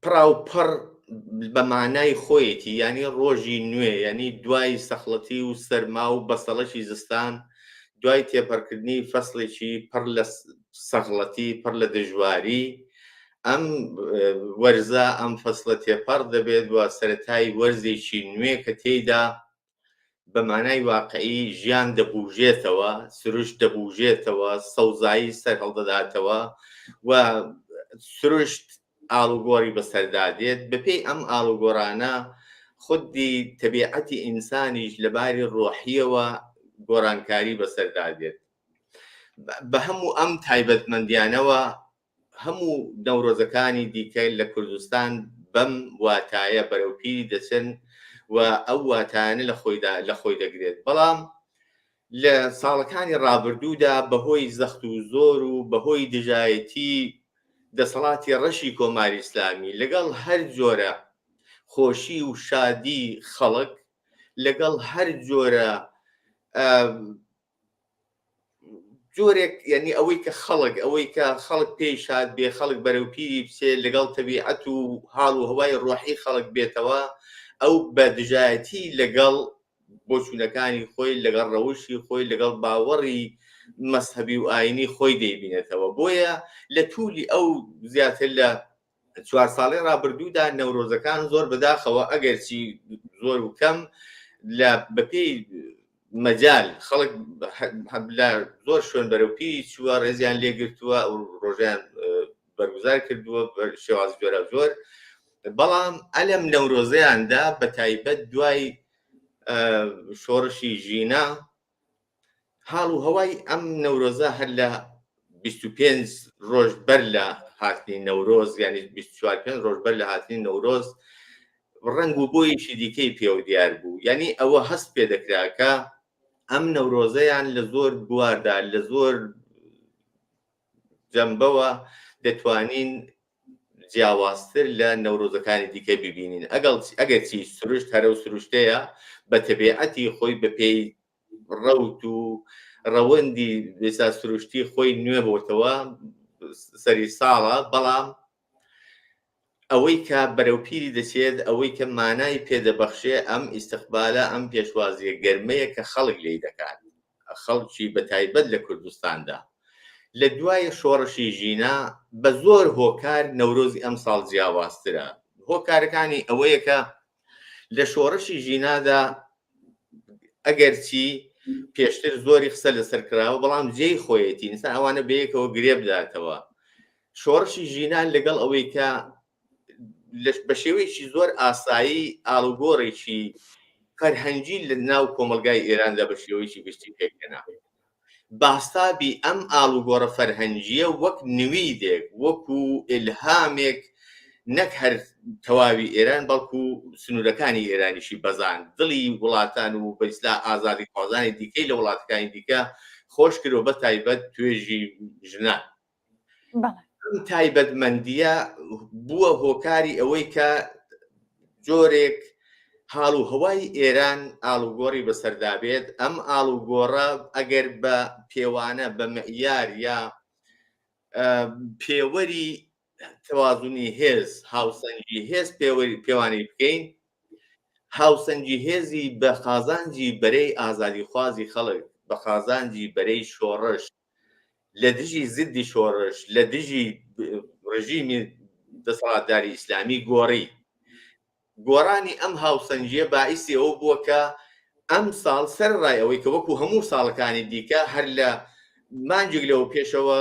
پڕاوپەڕ بە مانای خۆیەتی ینی ڕۆژی نوێ ینی دوای سەخڵەتی و سەرما و بەسەڵەشی زستان دوای تێپەڕکردنی فەسڵێکی پڕ لە سەغڵەتی پڕ لە دژواری ئەم وەرزە ئەم فەسڵە تێپەڕ دەبێت وە سەرەتای وەرزێکی نوێ کە تێیدا بە مانای واقعی ژیان دەبوژێتەوە سروشت دەبوژێتەوە سەوزایی سەر هەڵدەداتەوە و سروشت ئاڵوگۆڕی بەسەردادێت بەپێی ئەم ئاڵوگۆڕانە خودی تەبیعەتی ئینسانیش لەباری ڕۆحیەوە گۆڕانکاری بەسەردادێت بە هەموو ئەم تایبەتمەندیانەوە هەموو نەورۆزەکانی دیکە لە کوردستان بەم واتایە بەرەوپیری دەچن و ئەو واتانە لە خۆی دەگرێت بەڵام لە ساڵەکانی ڕابردوودا بەهۆی زەخت و زۆر و بەهۆی دژایەتی دەسەڵاتی ڕەشی کۆماری ئیسلامی لەگەڵ هەر جۆرە خۆشی و شادی خەڵک لەگەڵ هەر جۆرە جۆرێک یعنی ئەوەی کە خەڵک پێی شاد بێ خەڵک بەرەوپیری بچێ لەگەڵ تەبیعەت و حاڵ و هەوای ڕۆحی خەڵک بێتەوە ئەو بە دژایەتی لەگەڵ بۆچوونەکانی خۆی لەگەڵ ڕەوشی خۆی لەگەڵ باوەڕی مەسهەبی و ئاینی خۆی دەیبینێتەوە بۆیە لە توولی ئەو زیاتر لە 4 ساڵی ڕابردوودا نەورۆزەکان زۆر بەداخەوە ئەگەرچی زۆر و کەم لە بەپێی مەجال خەڵک لە زۆر شوێن بەرەوپیری چووە ڕێزیان لێگرتووە ئەو ڕۆژیان بەرگوزار کردووە شێوازی جۆرە زۆر بەڵام ئەلەم نەورۆزەیاندا بە تایبەت دوای شۆڕشی ژینە حاڵ و هەوای ئەم نەورۆزە هەر لە 25 ڕۆژ بەر لە هاتنی نەورۆز ینی 24 ڕۆژ بەر لە هاتنی نەورۆز ڕنگ و بۆیشی دیکەی پێوە دیار بوو یعنی ئەوە هەست پێ دەکراکە ئەم نەورۆزەیان لە زۆر بواردا لە زۆر جەمبەوە دەتوانین جیاوازتر لە نەورۆزەکانی دیکە ببینین ئەگەرچی سروشت هەرە و سروشتەیە بە تەبیعەتی خۆی بەپێی ڕەوت و ڕەوەندی بێسا سروشتی خۆی نوێ بۆتەوە سەری ساڵە بەڵام ئەوەی کە بەرەوپیری دەچێت ئەوەی کە مانای پێدەبەخشێ ئەم ئیستیقبالە ئەم پێشوازیە گەرمەیە کە خەڵک لێی دەکات خەڵکی بە تایبەت لە کوردستاندا لە دوای شۆڕشی ژینە بە زۆر هۆکار نەورۆزی ئەم ساڵ جیاوازترە هۆکارەکانی ئەوەیە کە لە شۆڕشی ژینادا ئەگەرچی پێشتر زۆری قسە لەسەرکراوە بەڵام جێی خۆیەتی ئینسان ئەوانە بەیەکەوە گرێ بداتەوە شۆڕشی ژینان لەگەڵ ئەوەی کە بە شێوەیەکی زۆر ئاسایی ئاڵوگۆڕێکی فەرهەنگی لە ناو کۆمەلگای ئێراندا بە شێوەیەکی گشتی پێکەنا باستابی ئەم ئاڵوگۆڕە فەرهەنگیە وەک نویدێک وەکو ئیلهامێک نەک هەر تەواوی ئێران بەڵکو سنوورەکانی ئێرانیشی بەزان دڵی وڵاتان و بەئیسلا ئازادی خوازانی دیکەی لە وڵاتەکانی دیکە خۆش کردەوە بە تایبەت توێژی ژنان تایبەتمەندیە بووە هۆکاری ئەوەی کە جۆرێک حاڵ و هەوای ئێران ئاڵوگۆڕی بەسەردابێت ئەم ئاڵوگۆڕە ئەگەر بە پێوانە بە مەعیار یا پێوەری تەوازونی هێز هاوسەنگی هێز پێوانی بکەین هاوسەنگی هێزی بە خازانجی بەرەی ئازادیخوازی خەڵک بە خازانجی بەرەی شۆڕش لە دژی زدی شۆڕش لە دژی ڕژیمی دەسەڵاتداری ئیسلامی گۆڕانی ئەم هاوسەنگیە باعیسی ئەوە بووە کە ئەم ساڵ سەرڕای ئەوەی کە وەکو هەموو ساڵەکانی دیکە هەر لە مانجێک لەوە پێشەوە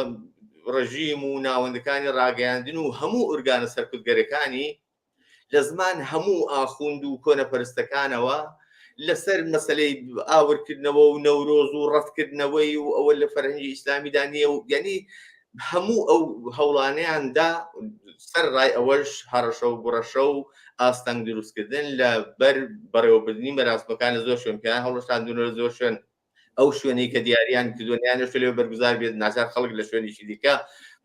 ڕژیم و ناوەندەکانی ڕاگەیاندن و هەموو ئورگانە سەرکردگەرەکانی لە زمان هەموو ئاخوند و کۆنەپەرستەکانەوە لەسەر مەسەلەی ئاورکردنەوە و نەورۆز و ڕەتکردنەوەی و ئەوە لە فەرهەنگی ئیسلامیدا نییە و یعنی هەموو ئەو هەوڵانەیاندا سەر ڕای ئەوەش هەڕەشە و گوڕەشە و ئاستەنگ دروستکردن لە بەر بەڕێوەبردننی مەراسمەکان لە زۆر شوێنکیان هەوڵشاندونەوە زۆر شوێن ئەو شوێنەی کە دیاریان کردویانە لێ بەرگزار بێت ناچار خەڵک لە شوێنێکی دیکە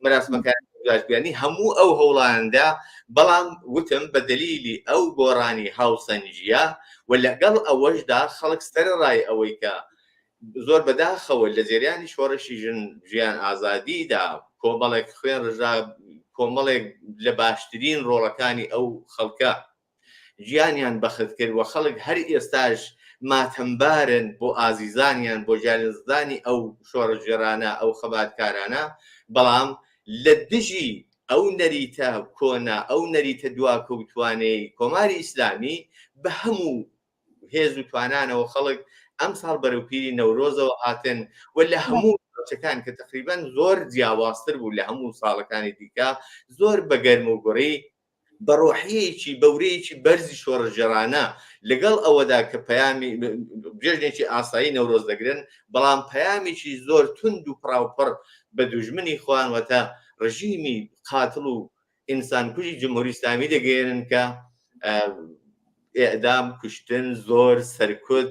مەراسمەکان گزاربیانی هەموو ئەو هەوڵاندا بەڵام وتم بە دلیلی ئەو گۆڕانی هاوسەنجیە و لەگەڵ ئەوەشدا خەڵک سەرڕای ئەوەی کە زۆر بەداخەوە لە جێریانی شۆڕشی ژیان ئازادیدا کۆمەڵێک خوێن ڕژا کۆمەڵێک لە باشترین ڕۆڵەکانی ئەو خەڵکە ژیانیان بەخت کرد و خەڵک هەر ئێستاش ماتەمبارن بۆ ئازیزانیان بۆ جانزدانی ئەو شۆڕژێرانە ئەو خەباتکارانە بەڵام لە دژی ئەو نەریتە کۆنا ئەو نەریتە دواکەوتوانەی کۆماری ئیسلامی بە هەموو هێز و توانانەوە خەڵک ئەم ساڵ بەرەوپیری نەورۆزەوە هاتن و لە هەموو چەکان کە تقریبان زۆر جیاوازتر بوو لە هەموو ساڵەکانی دیکە زۆر بەگەرم و گوڕی بەڕۆحیەکی بەورەیەکی بەرزی شۆڕژێرانە لەگەڵ ئەوەدا کە پەیامی بژێژنێکی ئاسایی نەورۆز دەگرن بەڵام پەیامێکی زۆر تند و پراوپڕ بە دوژمنی خوانوەتە ڕژیمی قاتڵ و ئینسانکوژی جمهوری ئیسلامی دەگەێنن کە ئێعدام کوشتن زۆر سەرکوت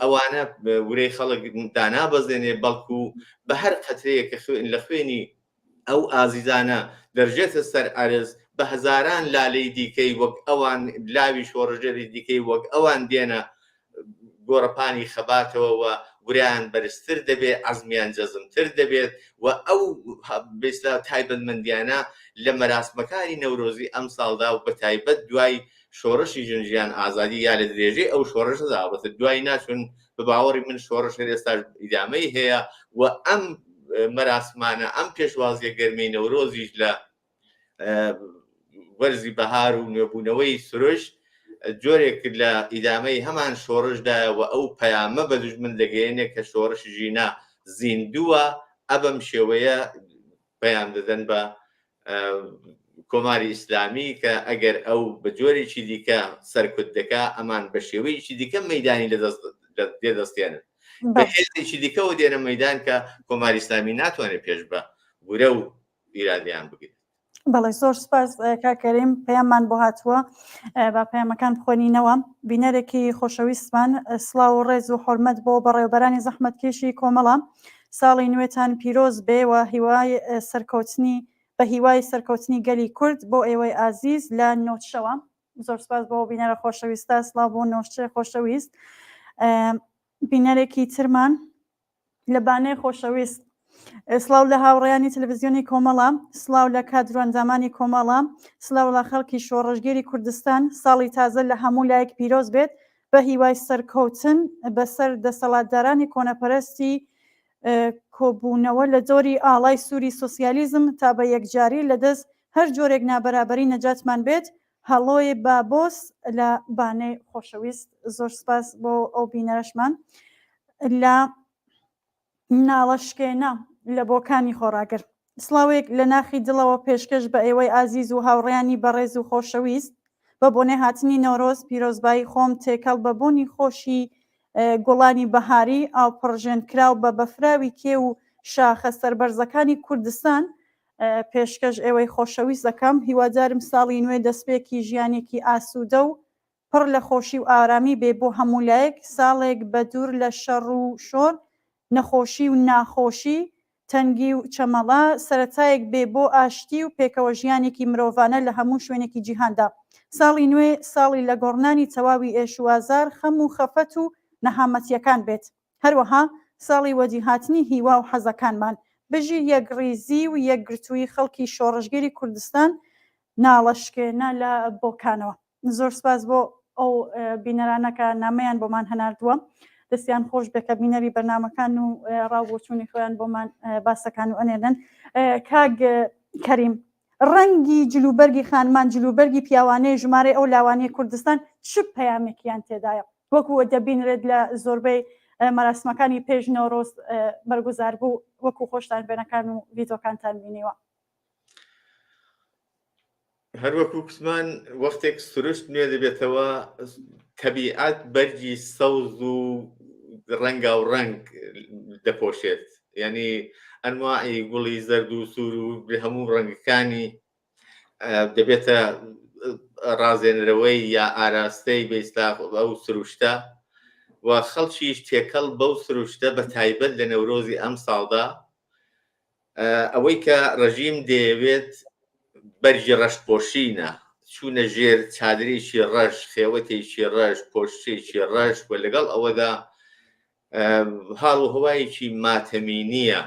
ئەوانە ورەی خەڵک دانابەزێنێ بەڵکو بە هەر قەترەیە کە لە خوێنی ئەو ئازیزانە دەرجێتە سەر ئەرز بە هەزاران لالەی دیکەی وەک ئەوان لاوی شۆڕژێری دیکەی وەک ئەوان دێنە گۆڕەپانی خەباتەوە و وریان بەرزتر دەبێت عەزمیان جەزمتر دەبێت و ئەو بێستا تایبەتمەندیانە لە مەراسمەکانی نەورۆزی ئەم ساڵدا و بە تایبەت دوای شۆڕشی ژنجیان ئازادی یا لە درێژەی ئەو شۆڕشدا بەتە دوای ناچون بە باوەڕی من شۆڕش ئێستا ئیدامەی هەیە و ئەم مەراسمانە ئەم پێشوازیە گەرمەی نەورۆزیش لە وەرزی بەهار و نوێبوونەوەی سروش جۆرێک لە ئیدامەی هەمان شۆڕشدایە و ئەو پەیامە بە دوژمن دەگەێنێت کە شۆڕش ژینە زیندووە ئەبەم شێوەیە پەیام دەدەن بە کۆماری ئیسلامی کە ئەگەر ئەو بە جۆرێکی دیکە سەرکوت دەکا ئەمان بە شێوەیەکی دیکە مەیدانی لێدەستێنن بە هێزێکی دیکەەوە دێنە مەیدان کە کۆماری ئیسلامی ناتوانێت پێش بە ورە و ئیرادیان بگرێت. بەڵێ زۆر سپاس کاکەریم پەیاممان بۆ هاتووە با پەیامەکان بخۆنینەوە بینەرێکی خۆشەویستمان سڵاو و ڕێز و حورمەت بۆ بەڕێوەبەرانی زەحمەتکێشی کۆمەڵە ساڵی نوێتان پیرۆز بێ و بە هیوای سەرکەوتنی گەلی کورد بۆ ئێوەی ئازیز لە نۆچشەوە زۆر سپاس بۆ بینەرە خۆشەویستە سڵاو بۆ نۆچشە خۆشەویست بینەرێکی ترمان لە بانەی خۆشەویست سلااو لە هاوڕێیانی تەلەڤیزیۆنی کۆمەڵە سلااو لە کادروەنجامانی کۆمەڵە سلااو لە خەڵکی شۆڕژگەری کوردستان ساڵی تازە لە هەموو لایەک پیرۆز بێت بە هیوای سەرکەوتن بەسەر دەسەڵاتدارانی کۆنەپەرستی کۆبوونەوە لە جۆری ئاڵای سووری سۆسیالیزم تا بە یەکجاری لەدەست هەر جۆرێک نابەرابەری نەجاتمان بێت هەڵۆی بابۆس لە بانەی خۆشەویست زۆر سپاس بۆ ئەو بینەرەشمان لە ناڵەشکێنە لە بۆکانی خۆراگر سلااوێک لە ناخی دڵەوە پێشکەش بە ئێوەی ئازیز و هاوڕێیانی بەڕێز و خۆشەویست بە بۆنێ هاتنی نەورۆز پیرۆزبایی خۆم تێکەڵ بە بوونی خۆشی گوڵانی بەهاری ئاوپڕژێنکراو بە بەفراوی کێ و شاخە سەربەرزەکانی کوردستان پێشکەش ئێوەی خۆشەویست دەکەم هیوادارم ساڵی نوێ دەستپێکی ژیانێکی ئاسوودە و پڕ لە خۆشی و ئارامی بێ بۆ هەمولایەک ساڵێک بە دوور لە شەڕ و شۆر نەخۆشی و ناخۆشی تەنگی و چەمەڵا سەرەتایەک بێ بۆ ئاشتی و پێکەوە ژیانێکی مرۆڤانە لە هەموو شوێنێکی جیهاندا ساڵی نوێ ساڵی لە گۆڕنانی تەواوی ئێشوازار خەم و خەفەت و نەهامەتیەکان بێت هەروەها ساڵی وەدیهاتنی هیوا و حەزەکانمان بژی یەکڕیزی و یەکگرتووی خەڵکی شۆڕژگەری کوردستان ناڵەشکێنە لە بۆکانەوە زۆر سپاس بۆ ئەو بینەرانەکە نامەیان بۆمان هەناردووە دەستیان خۆش بێکە بینەری بەرنامەکان و ڕاوبۆچوونی خۆیان بۆمان باسەکان و ئەنێنن کاگ کەریم ڕەنگی جلوبەرگی خانمان جلوبەرگی پیاوانەی ژمارە ئەو لاوانەیە کوردستان چ پەیامێکیان تێدایە وەکو دەبینرێت لە زۆربەی مەراسمەکانی پێش نۆڕۆز بەرگوزار بوو وەکو خۆشتان بێنەکان و ڤیدۆکانتان بینیوە هەروەکو کوسمان وەختێک سروشت نوێ دەبێتەوە تەبیعەت بەرگی سەوز و ڕەنگا و ڕەنگ دەپۆشێت یعنی ئەنواعی گوڵی زەرد و سوور و هەموو ڕەنگەکانی دەبێتە ڕازێنرەوەی یا ئاراستەی بەیسلاخ ئەو سروشتە و خەڵکیش تێکەڵ بەو سروشتە بە تایبەت لە نەورۆزی ئەم ساڵدا ئەوەی کە ڕژیم دەیەوێت بەرجی ڕەشپۆشینە چوونە ژێر چادرێکی ڕەش خێوەتێکی ڕەش پۆشتێکی ڕەش و لەگەڵ ئەوەدا هاڵ و هەوایەکی ماتەمینیە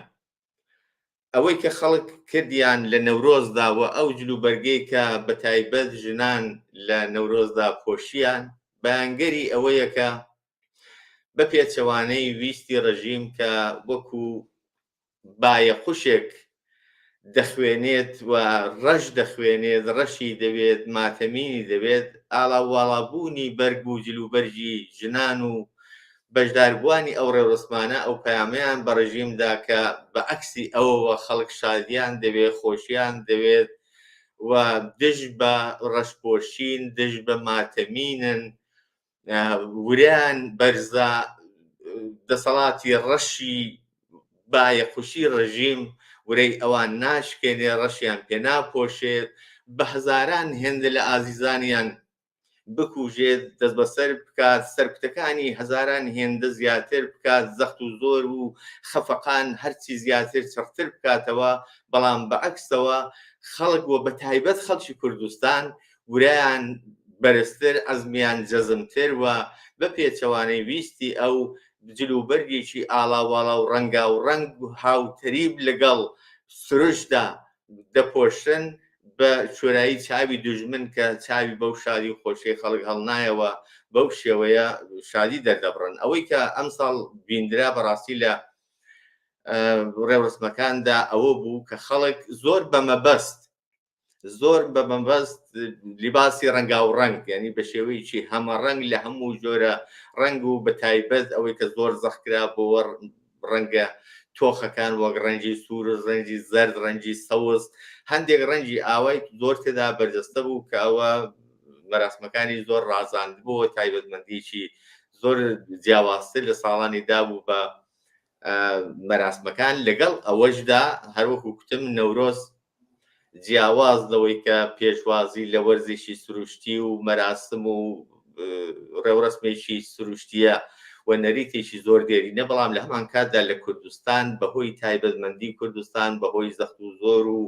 ئەوەی کە خەڵک کردیان لە نەورۆزدا و ئەو جلوبەرگەی کە بە تایبەت ژنان لە نەورۆزدا پۆشیان بەیانگەری ئەوەیە کە بە پێچەوانەی ویستی ڕژیم کە وەکو بایە خوشێک دەخوێنێت و ڕەش دەخوێنێت ڕەشی دەوێت ماتەمینی دەوێت ئاڵاواڵابوونی بەرگ و جلوبەرجی ژنان و بەشداربووانی ئەو ڕێوەسمانە ئەو پەیامەیان بە ڕژیمدا کە بە عەکسی ئەوەوە خەڵک شادیان دەوێت خۆشییان دەوێت و دژ بە ڕەشپۆشین دژ بە ماتەمینن وریان بەرزە دەسەڵاتی ڕەشی بایە خوشی ڕژیم ورەی ئەوان ناشکێنێ ڕەشیان پێ ناپۆشێت بە هەزاران هێندە لە ئازیزانیان بکوژێت دەست بەسەر بکات سەرکوتەکانی هەزاران هێندە زیاتر بکات زەخت و زۆر و خەفەقان هەرچی زیاتر چڕتر بکاتەوە بەڵام بەعەکسەوە خەڵک و بە تایبەت خەڵکی کوردستان ورایان بەرزتر ئەزمیان جەزمتر و بە پێچەوانەی ویستی ئەو جلوبەرگێکی ئاڵاواڵا و ڕەنگا و ڕەنگ و هاوتەریب لەگەڵ سروشدا دەپۆشن بە شۆرایی چاوی دوژمن کە چاوی بەو شادی و خۆشیی خەڵک هەڵنایەوە بەو شێوەیە شادی دەردەبڕن ئەوەی کە ئەمساڵ بیندرا بەڕاستی لە ڕێوەسمەکاندا ئەوە بوو کە خەڵک زۆر بەمەبەست لیباسی ڕەنگا و ڕەنگ یعنی بە شێوەیەکی هەمە ڕەنگ لە هەموو جۆرە ڕەنگ و بە تایبەت ئەوەی کە زۆر زەخکرا بۆ ڕەنگە تۆخەکان وەک ڕەنگی سوورس ڕەنگی زەرد ڕەنگی سەوز هەندێک ڕەنگی ئاوای زۆر تێدا بەرجەستە بوو کە ئەوە مەراسمەکانی زۆر ڕازاند بووە تایبەتمەندیی زۆر جیاوازتر لە ساڵانی دابوو بە مەراسمەکان لەگەڵ ئەوەشدا هەروەکو کوتم نەورۆز جیاواز لەوەی کە پێشوازی لە وەرزێکی سروشتی و مەراسم و ڕێوڕسمێکی سروشتیە و نەریتێکی زۆر دێرینە بەڵام لە هەمان کاتدا لە کوردستان بەهۆی تایبەتمەندی کوردستان بەهۆی زەخت و زۆر و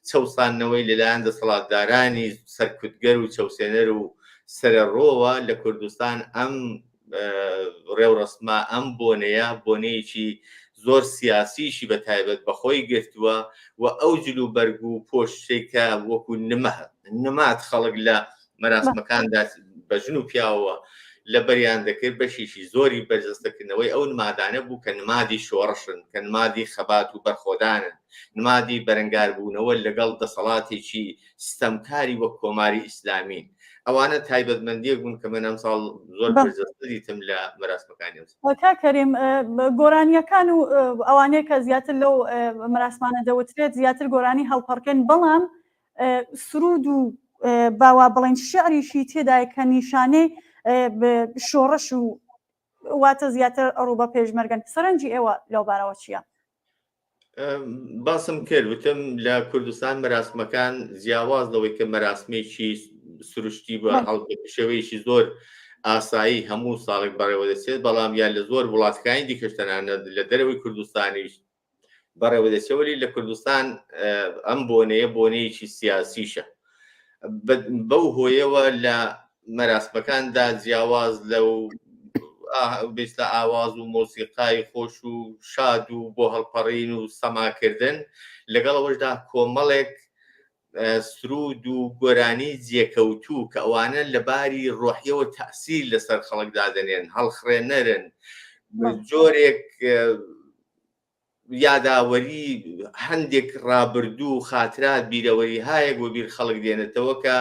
چەوسانەوەی لەلایەن دەسەڵاتدارانی سەرکوتگەر و چەوسێنەر و سەرەڕۆوە لە کوردستان ئەم ڕێوڕسمە ئەم بۆنەیەکی زۆر سیاسیشی بە تایبەت بەخۆی گرتووە و ئەو جلوبەرگ و پۆشتێکە وەکو نمات خەڵک لە مەراسمەکاندا بە ژن و پیاوە لە بەریان دەکرد بەشێکی زۆری بەرجەستەکردنەوەی ئەو نمادانە بوو کە نمادی شۆڕشن کە نمادی خەبات و بەرخۆدانن نمادی بەرەنگاربوونەوە لەگەڵ دەسەڵاتێکی ستەمکاری وەک کۆماری ئیسلامین ئەوانە تایبەتمەندیەک بوون کە من ئەم ساڵ زۆر بەرجەستە دیتم لە مەراسمەکانی کاکەریم گۆرانیەکان و ئەوانەیە کە زیاتر لەو مەراسمانە دەوترێت زیاتر گۆرانی هەڵپەڕکەن بەڵام سرود و باوا بڵێن شعریشی تێدایە کە نیشانەی شۆڕش و واتە زیاتر ئەڕوو بە پێشمەرگەن سەرنجی ئێوە لەو بارەوە چییە؟ باسم کرد وتم لە کوردستان مەراسمەکان جیاواز لەوەی کە مەراسمێکی سروشتی بە شێوەیەکی زۆر ئاسایی هەموو ساڵێک بەڕێوە دەچێت بەڵام یان لە زۆر وڵاتەکانی دیکەشتەنانە لە دەرەوەی کوردستانیش بەڕێوە دەچێوەلی لە کوردستان ئەم بۆنەیەکی سیاسیشە بەو هۆیەوە لە مەراسمەکاندا جیاواز لەو بێستە ئاواز و مۆسیقای خۆش و شاد و بۆ هەڵپەڕین و سەماکردن لەگەڵەوەشدا کۆمەڵێک سرود و گۆرانی جێکەوتوو کە ئەوانە لەباری ڕۆحیەوە تەئسیر لەسەر خەڵکدا دەنێن هەڵخڕێنەرن جۆرێک یاداوەری هەندێک ڕابردوو خاترات بیرەوەری هایەک بۆ بیر خەڵک دێنێتەوە کە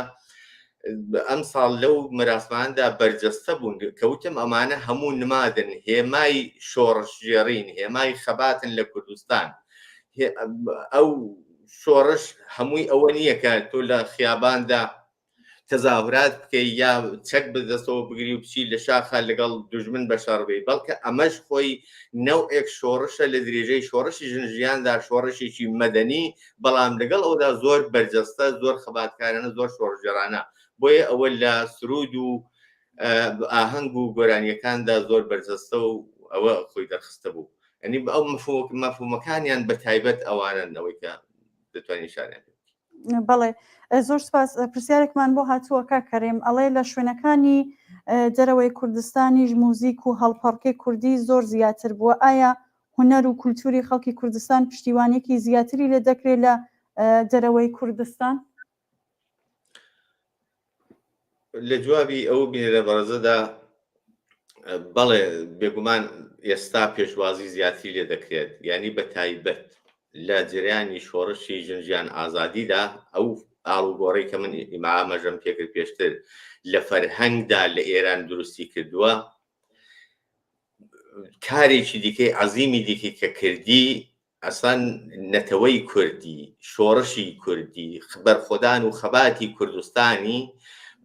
ئەم ساڵ لەو مەراسماندا بەرجەستە بوون کەوتم ئەمانە هەموو نمادن هێمای شۆڕشژێڕین هێمای خەباتن لە کوردستان ئەو شۆڕش هەمووی ئەوە نییە کە تۆ لە خیاباندا تەزاورات بکەی یا چەک بەدەستەوە بگری و بچی لە شاخە لەگەڵ دوژمن بەشەڕبی بەڵکە ئەمەش خۆی نەوئێک شۆڕشە لە درێژەی شۆڕشی ژنژیاندا شۆڕشێکی مەدەنی بەڵام لەگەڵ ئەودا زۆر بەرجەستە زۆر خەباتکارانە زۆر شۆڕژێرانە بۆیە ئەوە لە سرود و ئاهەنگ و گۆرانیەکاندا زۆر بەرجەستە و ئەوە خۆی دەرخستە بوو ئەنی ئەو مەفهومەکانیان بە تایبەت ئەوانەوەی کە دەتوانین شانیان بەڵێ زۆر سپاس پرسیارێکمان بۆ هاتووە کاکەرێم ئەڵێ لە شوێنەکانی دەرەوەی کوردستانیش موزیک و هەڵپەڕکەی کوردی زۆر زیاتر بووە ئایا هونەر و کولتوری خەڵکی کوردستان پشتیوانێکی زیاتری لێ دەکرێت لە دەرەوەی کوردستان؟ لە جوابی ئەو بینێ لە بەڕێزەدا بەڵێ بێگومان ئێستا پێشوازی زیاتری لێ دەکرێت یعنی بە تایبەت لە جریانی شۆڕشی ژنجیان ئازادیدا ئەو ئاڵوگۆڕەی کە من ئیمامەژەم پێکرد پێشتر لە فەرهەنگدا لە ئێران دروستی کردووە کارێکی دیکەی عەزیمی دیکەی کە کردی ئەسان نەتەوەی کوردی شۆڕشی کوردی بەرخۆدان و خەباتی کوردستانی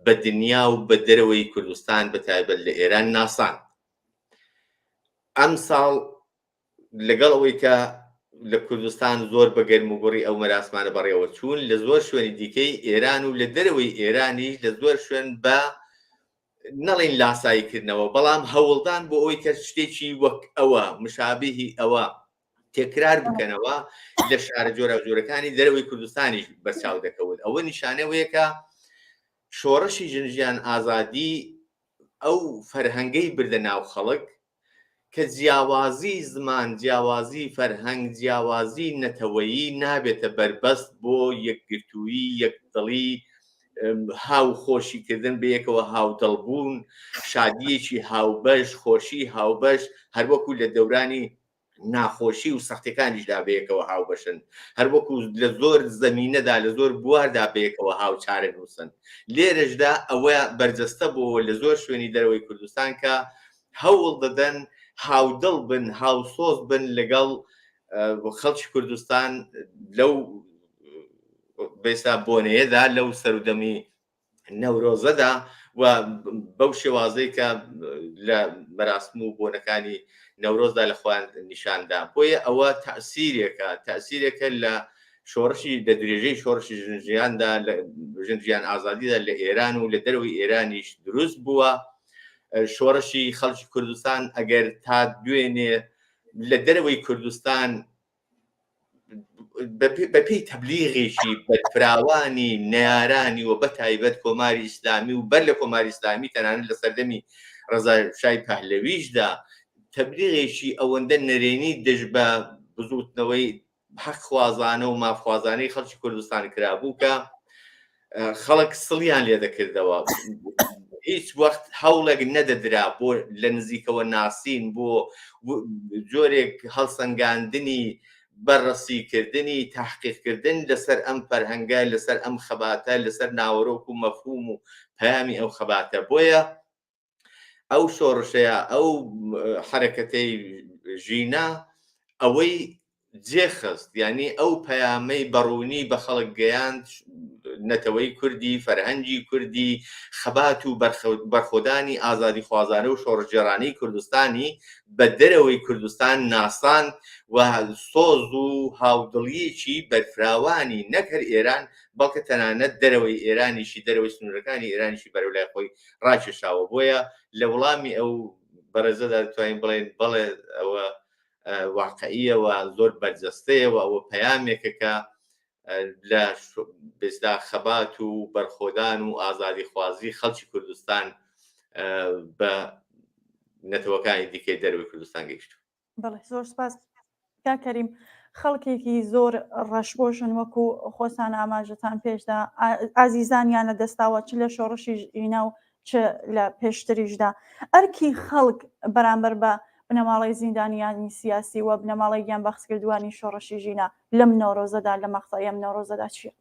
بە دنیا و بە دەرەوەی کوردستان بە تایبەت لە ئێران ناسان ئەم ساڵ لەگەڵ ئەوەی کە لە کوردستان زۆر بە گەرموگوڕی ئەو مەراسمانە بەڕێوە چوون لە زۆر شوێنی دیکەی ئێران و لە دەرەوەی ئێرانی لە زۆر شوێن بە نەڵین لاساییکردنەوە بەڵام هەوڵدان بۆ ئەوەی کە شتێکی وەک ئەوە مشابهی ئەوە تێکرار بکەنەوە لە شارە جۆرە جۆرەکانی دەرەوەی کوردستانیش بەرچاو دەکەوت ئەوە نیشانەوەیە کە شۆڕشی ژنجیان ئازادی ئەو فەرهەنگەی بردە ناو خەڵک کە جیاوازی زمان جیاوازی فەرهەنگ جیاوازی نەتەوەیی نابێتە بەربەست بۆ یەکگرتووی یەکدڵی هاو خۆشیکردن بەیەکەوە هاودڵبوون شادیەکی هاوبەش خۆشی هاوبەش هەر وەکو لە دەورانی ناخۆشی و سەختەکانیشدا بەیەکەوە هاوبەشن هەر وەکو لە زۆر زەمینەدا لە زۆر بواردا بەیەکەوە هاوچارە نووسن لێرەشدا ئەوە بەرجەستە بۆ لە زۆر شوێنی دەرەوەی کوردستان کە هەوڵ دەدەن هاودڵ بن هاوسۆز بن لەگەڵ خەڵکی کوردستان لەو بێستا بۆنەیەدا لەو سەرودەمی نەورۆزەدا و بەو شێوازەی کە لە مەراسم و بۆنەکانی نەورۆزدا لە خۆیان نیشاندا بۆیە ئەوە تەئسیرێکە لە شۆڕشی لە درێژەی شۆڕشی ژنجیاندا لە ژنجیان ئازادیدا لە ئێران و لە دەرەوەی ئێرانیش دروست بووە شۆڕشی خەڵکی کوردستان ئەگەر تا دوێنێ لە دەرەوەی کوردستان بەپێی تەبلیغێکی بەرفراوانی نەیارانی و بە تایبەت کۆماری ئیسلامی و بەر لە کۆماری ئیسلامی تەنانەت لە سەردەمی ڕەزا شای پەهلەویشدا تەبلیغێکی ئەوەندە نەرێنی دژ بە بزوتنەوەی حەقخوازانە و مافخوازانەی خەڵکی کوردستان کرابوو کە خەڵک سڵیان لێ دەکردەوە هیچ وەخت هەوڵێک نەدەدرا بۆ لە نزیکەوە ناسین بۆ جۆرێک هەڵسەنگاندنی بەرڕەسیکردنی تحقیقکردن لەسەر ئەم فەرهەنگە لەسەر ئەم خەباتە لەسەر ناوەڕۆک و مەفهوم و پەیامی ئەو خەباتە بۆیە ئەو شۆڕشەیە ئەو حرەکەتەی ژینە ئەوەی جێخست یعنی ئەو پەیامەی بەڕوونی بە خەڵک گەیاند نەتەوەی کوردی فەرهەنگی کوردی خەبات و بەرخۆدانی ئازادی خوازانە و شۆڕژێرانەی کوردستانی بە دەرەوەی کوردستان ناسان و سۆز و هاودڵیەکی بەرفراوانی نەکرد ئێران بەڵکە تەنانەت دەرەوەی ئێرانیشی دەرەوەی سنوورەکانی ئێرانیشی بەرەولای خۆی ڕاکێشاوە بۆیە لە وەڵامی ئەو بەڕێزەدا دەتوانین بڵێن بەڵێ ئەوە واقعیەوە زۆر بەرجەستەیەوە ئەوە پەیامێکە کە لە بێزدا خەبات و بەرخۆدان و ئازادی خوازی خەڵکی کوردستان بە نەتەوەکانی دیکەی دەرەوەی کوردستان گەیشت. بەڵێ زۆر سپاس کاکەریم خەڵکێکی زۆر ڕەشبۆشن وەکو خۆسان ئاماژەتان پێشدا ئازیزانیانە دەستاوە چ لە شۆڕشی ژینە و چ لە پێشتریشدا ئەرکی خەڵک بەرامبەر بە بنەماڵی زیندانیانی سیاسی و بنەماڵی گیان بەخسکردوانی شۆڕشی ژینە لەم نۆرۆزەدا لە مەقتەی ئەم نۆرۆزەدا چییە؟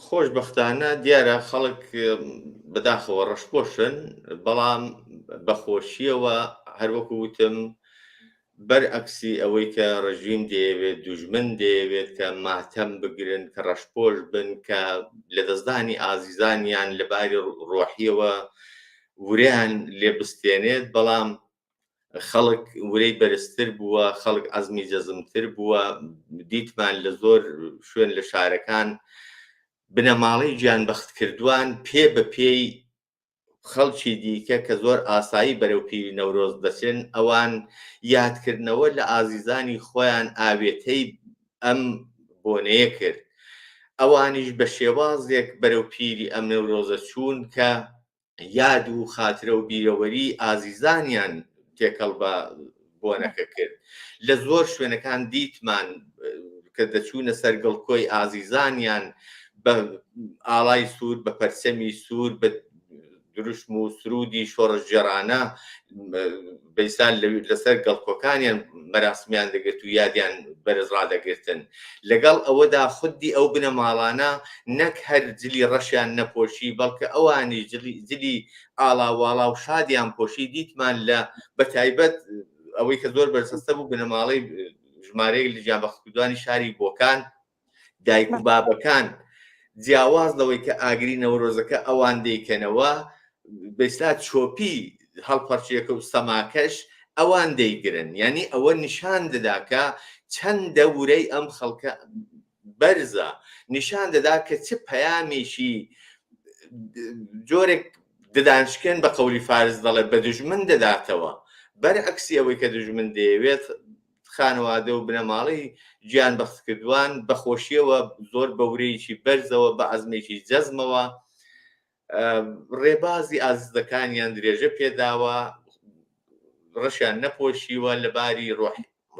خۆشبەختانە دیارە خەڵک بەداخەوە ڕەشبۆشن بەڵام بەخۆشیەوە هەروەکو وتم بەرعەکسی ئەوەی کە ڕژیم دەیەوێت دوژمن دەیەوێت کە ماتەم بگرن کە ڕەشپۆش بن کە لە دەستدانی ئازیزانیان لەباری ڕۆحیەوە وریان لێبستێنێت بەڵام خەڵک ورەی بەرزتر بووە خەڵک عەزمی جەزمتر بووە دیتمان لە زۆر شوێن لە شارەکان بنەماڵەی گیانبەخت کردووان پێ بە پێی خەڵکی دیکە کە زۆر ئاسایی بەرەو پیری نەورۆز دەچێن ئەوان یادکردنەوە لە ئازیزانی خۆیان ئاوێتەی ئەم بۆنەیە کرد ئەوانیش بە شێوازێک بەرەو پیری ئەم نەورۆزە چوون کە یاد و خاترە و بیرەوەری ئازیزانیان تێکەڵ بە بۆنەکە کرد لە زۆر شوێنەکان دیتمان کە دەچوونە سەر گڵکۆی ئازیزانیان بە ئاڵای سوور بە پەرچەمی سوور بە دروشم و سرودی شۆڕش جێرانە بەیسان لەسەر گەڵکۆکانیان مەراسمیان دەگرت و یادیان بەرز ڕادەگرتن لەگەڵ ئەوەدا خودی ئەو بنەماڵانە نەک هەر جلی ڕەشیان نەپۆشی بەڵکە ئەوانی جلی ئاڵاواڵا و شادیان پۆشی دیتمان لە بەتایبەت ئەوەی کە زۆر بەرسەستە بوو بنەماڵەی ژمارەیەک لە گیانبەختکردوانی شاری بۆکان دایک و بابەکان جیاواز لەوەی کە ئاگری نەورۆزەکە ئەوان دەیکەنەوە بەیستا چۆپی هەڵپەرچیەکە و سەماکەش ئەوان دەیگرن یعنی ئەوە نیشان دەدا کە چەندە ورەی ئەم خەڵکە بەرزە نیشان دەدا کە چ پەیامێکی جۆرێک ددانشکێن بە قەولی فارس دەڵێ بە دوژمن دەداتەوە بەرعەکسی ئەوەی کە دوژمن دەیەوێت خانەوادە و بنەماڵەی گیانبەختکردوان بەخۆشیەوە زۆر بەورەیەکی بەرزەوە بە عەزمێکی جەزمەوە ڕێبازی ئازیزەکانیان درێژە پێداوە ڕەشیان نەپۆشیوە لەباری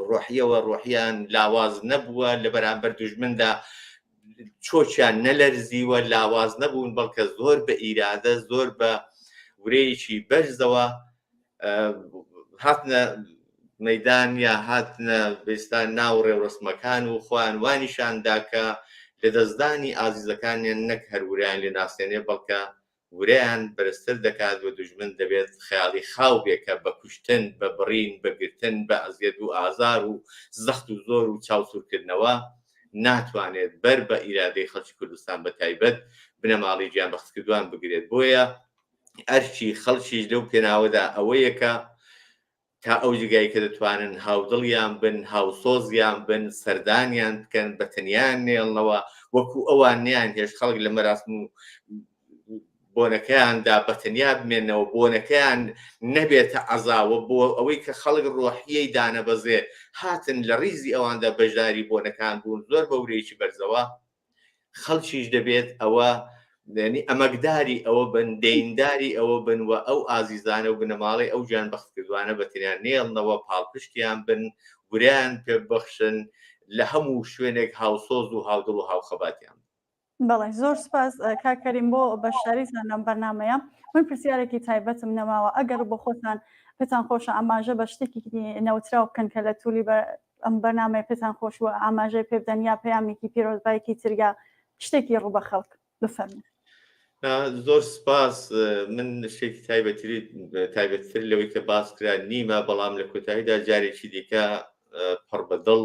ڕۆحیەوە ڕۆحیان لاواز نەبووە لە بەرامبەر دوژمندا چۆچیان نەلەرزیوە لاواز نەبوون بەڵکە زۆر بە ئیرادە زۆر بە ورەیەکی بەرزەوە هاتنە مەیدان یا هاتنە بێستان ناو ڕێوڕسمەکان و خۆیان وانیشاندا کە لە دەستدانی ئازیزەکانیان نەک هەروریان لێ ناسێنێ بەڵکە وریان بەرزتر دەکات بە دوژمن دەبێت خەیاڵی خاو بێکە بە کوشتن بە بڕین بەگرتن بە ئەزیەت و ئازار و زەخت و زۆر و چاوسورکردنەوە ناتوانێت بەر بە ئیرادەی خەڵکی کوردستان بە تایبەت بنەماڵی گیانبەختکردوان بگرێت بۆیە ئەرکی خەڵکیش لەو پێناوەدا ئەوەیەکە تا ئەو جگای کە دەتوانن هاودڵیان بن هاوسۆزیان بن سەردانیان بکەن بە تەنیان نێڵنەوە وەکو ئەوان نیان هێش خەڵک لە مەراسم و بۆنەکەیاندا بە تەنیا بمێنەوە بۆنەکەیان نەبێتە عەزاوە بۆ ئەوەی کە خەڵک ڕۆحیەی دانەبەزێ هاتن لە ڕیزی ئەواندا بەشداری بۆنەکان بوون زۆر بەورەیەکی بەرزەوە خەڵکیش دەبێت ئەوە یعنی ئەمەکداری ئەوە بن دەینداری ئەوە بنوە ئەو ئازیزانە و بنەماڵی ئەو گیانبەختکردوانە بەتەنیا نێڵنەوە پاڵپشتیان بن وریان پێ بەخشن لە هەموو شوێنێک هاوسۆز و هاودڵ و هاوخەباتیان بەڵێ زۆر سپاس کاکەریم بۆ بەشداریتان لەم بەرنامەیە من پرسیارێکی تایبەتم نەماوە ئەگەر بۆ خۆتان پێتان خۆشە ئاماژە بە شتێکی نەوتراو بکەن کە لە توولی ئەم بەرنامەیە پێتان خۆشوە ئاماژەی پێ بدەن یا پەیامێکی پیرۆزبایەکی ترگا شتێکی ڕوو بە خەڵک بفەرمێن زۆر سپاس من شتێکی تایبەتتر لەوەی کە باس کرا نیمە بەڵام لە کۆتاییدا جارێکی دیکە پڕ بەدڵ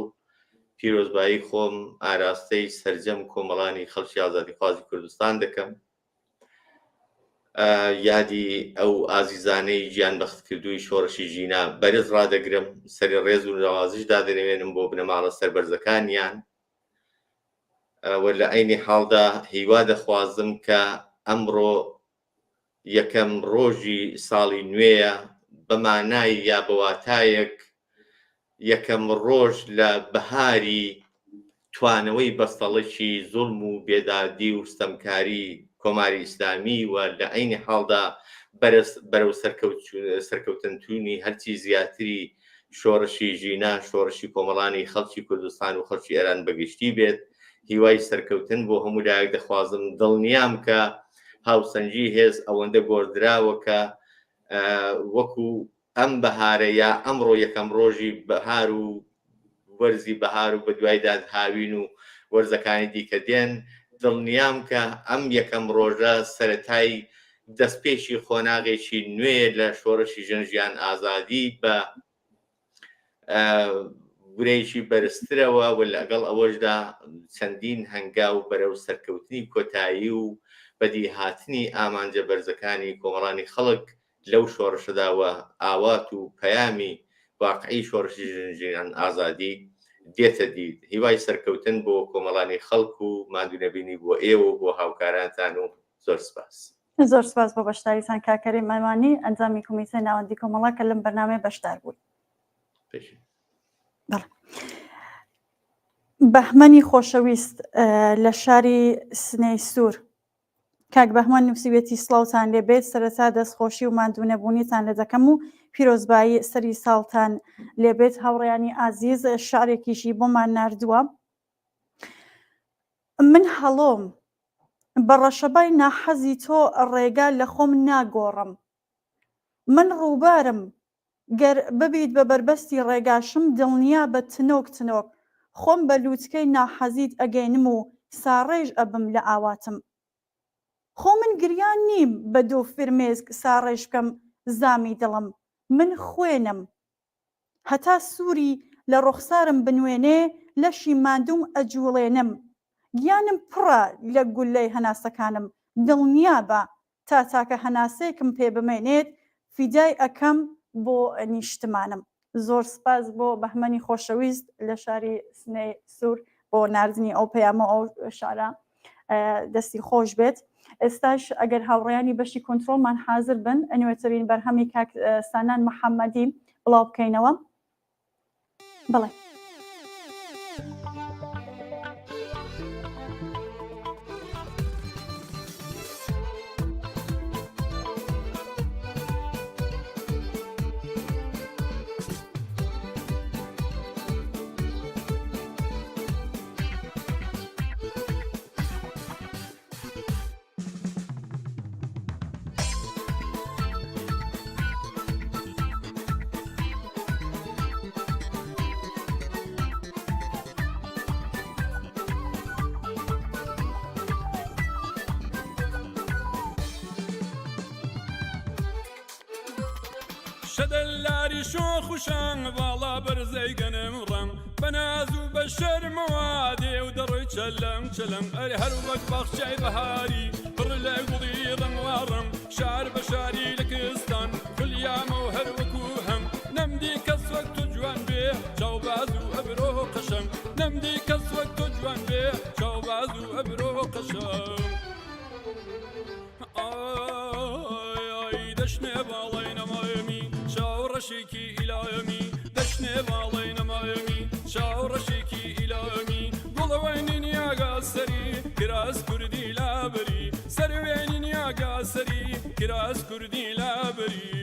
پیرۆزبایی خۆم ئاراستەی سەرجەم کۆمەڵانی خەڵکی ئازادیخوازی کوردستان دەکەم یادی ئەو ئازیزانەی گیانبەختکردووی شۆڕشی ژینا بەرز ڕادەگرم سەری ڕێز و ڕەوازیشدا دەنێنم بۆ بنەماڵە سەربەرزەکانیان وە لە عەینی حاڵدا هیوا دەخوازم کە ئەمڕۆ یەکەم ڕۆژی ساڵی نوێیە بەمانای یا بەواتایەک یەکەم ڕۆژ لە بەهاری توانەوەی بەستەڵەکی زوڵم و بێدادی و ستەمکاری کۆماری ئیسلامی و لە عەینی حاڵدا بەرەو سەرکەوتنتوونی هەرچی زیاتری شۆڕشی ژینا شۆڕشی کۆمەڵانی خەڵکی کوردستان و خەڵکی ئێران بەگشتی بێت هیوای سەرکەوتن بۆ هەموو لایەک دەخوازم دڵنیام کە هاوسەنجی هێز ئەوەندە گۆڕدراوە کە وەکو ئەم بەهارە یا ئەمڕۆ یەکەم ڕۆژی بەهار و وەرزی بەهار و بە دوایدا هاوین و وەرزەکانی دیکە دێن دڵنیام کە ئەم یەکەم ڕۆژە سەرەتای دەستپێشی خۆناغێکی نوێ لە شۆڕشی ژنژیان ئازادی بە گورەیەکی بەرزترەوە و لەگەڵ ئەوەشدا چەندین هەنگاو بەرەو سەرکەوتنی کۆتایی و بەدی هاتنی ئامانجە بەرزەکانی کۆمەڵانی خەڵک لەو شۆڕشەداوە ئاوات و پەیامی واقعی شۆڕشی ژنجیران ئازادی دێتە دیت. هیوای سەرکەوتن بۆ کۆمەڵانی خەڵک و مادوونەبینی بۆ ئێوە و بۆ هاوکارانتان و زۆر سپاس. زۆر سپاس بۆ بەشداریتان کاکەری مەمانی ئەنجامی کۆمیسیۆنی ناوەندی کۆمەڵە کە لەم بەرنامەیە بەشدار بوون. بەهمەنی خۆشەویست لە شاری سنەی سوور، کاک بەهمەن نووسیوێتی سڵاوتان لێبێت. سەرەتا دەستخۆشی و مادوونەبوونیتان لە دەکەم و پیرۆزبایی سەری ساڵتان لێبێت. هاوڕێیانی ئازیز، شارێکیشی بۆمان ناردووە. من هەڵۆم بە ڕەشەبای ناحەزی تۆ ڕێگا لە خۆم ناگۆڕم. من ڕووبارم گەر ببیت بە بربەستی ڕێگاشم، دڵنیا بە تنۆک تنۆک خۆم بە لووتکەی ناحەزیت ئەگەینم و ساڕێژ ئەبم لە ئاواتم. خۆ من گریان نیم بە دوو فرمێزگ ساڕێژ بکەم زامی دڵم. من خوێنم هەتا سووری لە ڕوخسارم بنوێنێ، لەشی ماندوم ئەجوڵێنم. گیانم پڕە لە گولەی هەناسەکانم، دڵنیا بە تا تاکە هەناسەیەکم پێ بمێنێت، فیدای ئەەکەم بۆ نیشتمانم. زۆر سپاس بۆ بەهمەنی خۆشەویست لە شاری سنەی سوور بۆ ناردنی ئەو پەیامە ئەو شارە دەستی خۆش بێت. ئێستاش ئەگەر هاوڕێیانی بەشی کۆنتترۆلمان حاضر بن، ئەنوێترین بەرهەمی کاک سانان محەممەدی بڵاو بکەینەوە. بڵێ. شەدەلاری شۆخ و شەنگ باڵا بەرزەی گەنم ڕەم، بەناز و بە شەرمەوە دێ و دەڕۆی چەلەم چەلەم. ئەرێ هەر وەک بەخشای بەهاری پڕ لە گوڵی ڕەنگوارڕم، شار بە شاری لە کوێستان خولیامە و هەر وەکو هەم. نەمدی کەس وەک تۆ جوان بێ چاوباز و ئەبرۆ قەشەم، نەمدی کەس وەک تۆ جوان بێ چاوباز و ئەبرۆ قەشەم. دەشنێ باڵی نەمایەمی شاوڕەشێکی ئیلایەمی، دەشنێ باڵی نەمایەمی شاوڕەشێکی ئیلایەمی. گوڵەوەینی نیاگا سەری کراس کوردی لابەری، سەروێنی نیاگا سەری کراس کوردی لابەری.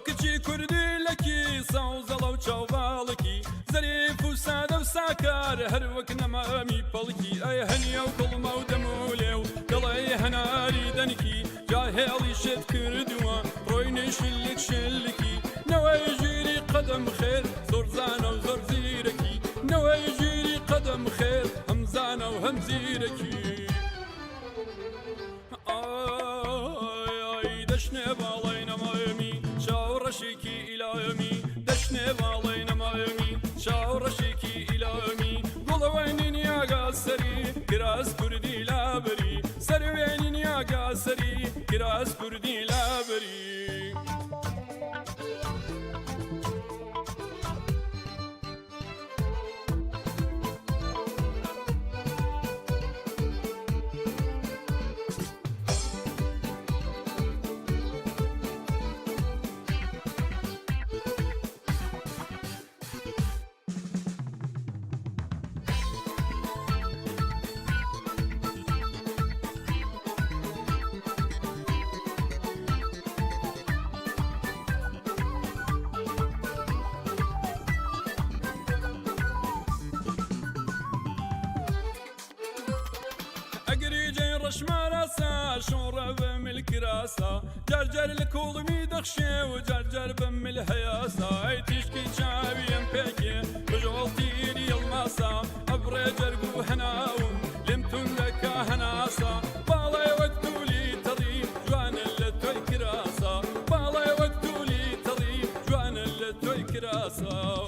کچی کوردی لەکی ساوزەڵە و چاوباڵکی، زەریف و سادە و ساکار هەر وەک نەمامی پەڵکی. ئەی هەنیە و کڵمە و دەمولێ و دڵی هەناری دەنکی، جاهێڵی شێت کردووە ڕۆینەی شلێک شلکی. نەوەی ژیری قەدەم خێر زۆر زانە و زۆر زیرەکی، نەوەی ژیری قەدەم خێر هەم زانە و هەم زیرەکی. دەشنێ باڵی نەمایەمی شاوڕەشێکی ئیلایەمی، دەشنێ باڵی نەمایەمی شاوڕەشێکی ئیلایەمی. گوڵەوەینی نیاگا سەری کراس کوردی لابەری، سەروێنی نیاگا سەری کراس کوردی لابەری. شورش مراسا شورة بم الكراسة جرجر الكولمي دخشي وجرجر بم الهياسة اي تشكي شعبي ينبكي بجغلتي لي الماسة ابري جرقو هناون لمتون لك هناسة بالاي وقتو لي تريب جوان اللتوي كراسة بالاي وقتو لي تريب جوان اللتوي كراسة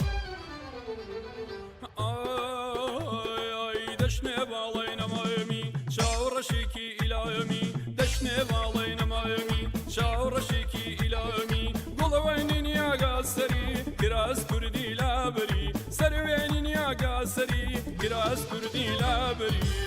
دشني بالينا مايمي شاور شيكي إلى يمي دشني بالينا مايمي شاور شيكي إلى يمي قول وين يا قاسري كراس كردي لابري سر وين يا قاسري كراس كردي لابري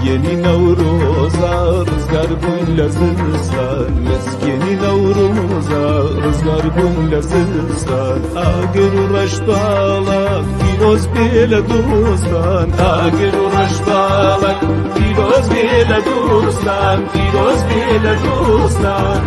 مسكيني نوروزا رزقار بون لزنسان مسكيني نوروزا رزقار بون لزنسان آگر و رشبالك فيروز بيلا دوستان آگر و رشبالك فيروز بيلا دوستان فيروز بيلا دوستان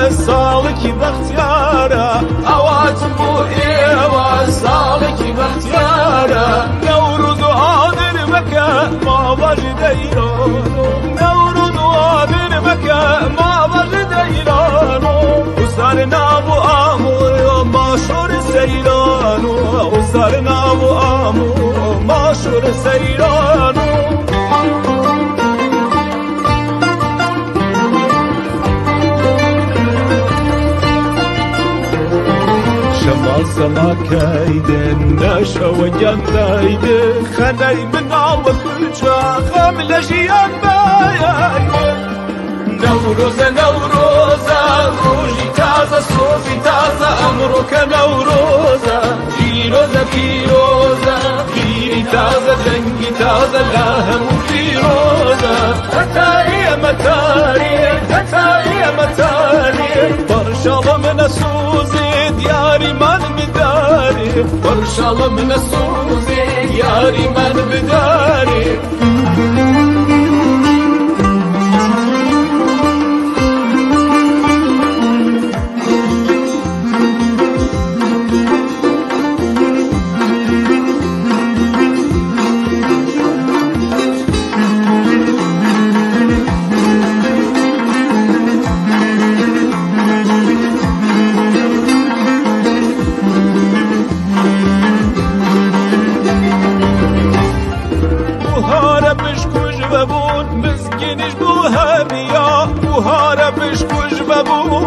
سالك بختيارا اوات بو ايوا سالك بختيارا نورد عادر مكة ما وجد ايرانو نورد عادر مكة ما وجد ايرانو وصارنا ابو امور مشهور سيرانو وصارنا ابو امور مشهور سيرانو شمال سما كايدن ناشا وجان دايدن خناي من عوض بلجا خامل جيان بايا نوروزا نوروزا روجي تازا صوفي تازا أمرك نوروزا فيروزا فيروزا فيري تازا دنجي تازا لاهم فيروزا هتاي متاري هتاي متاري برشا من سوزي دياري من بداري برشا من سوزي دياري من بداري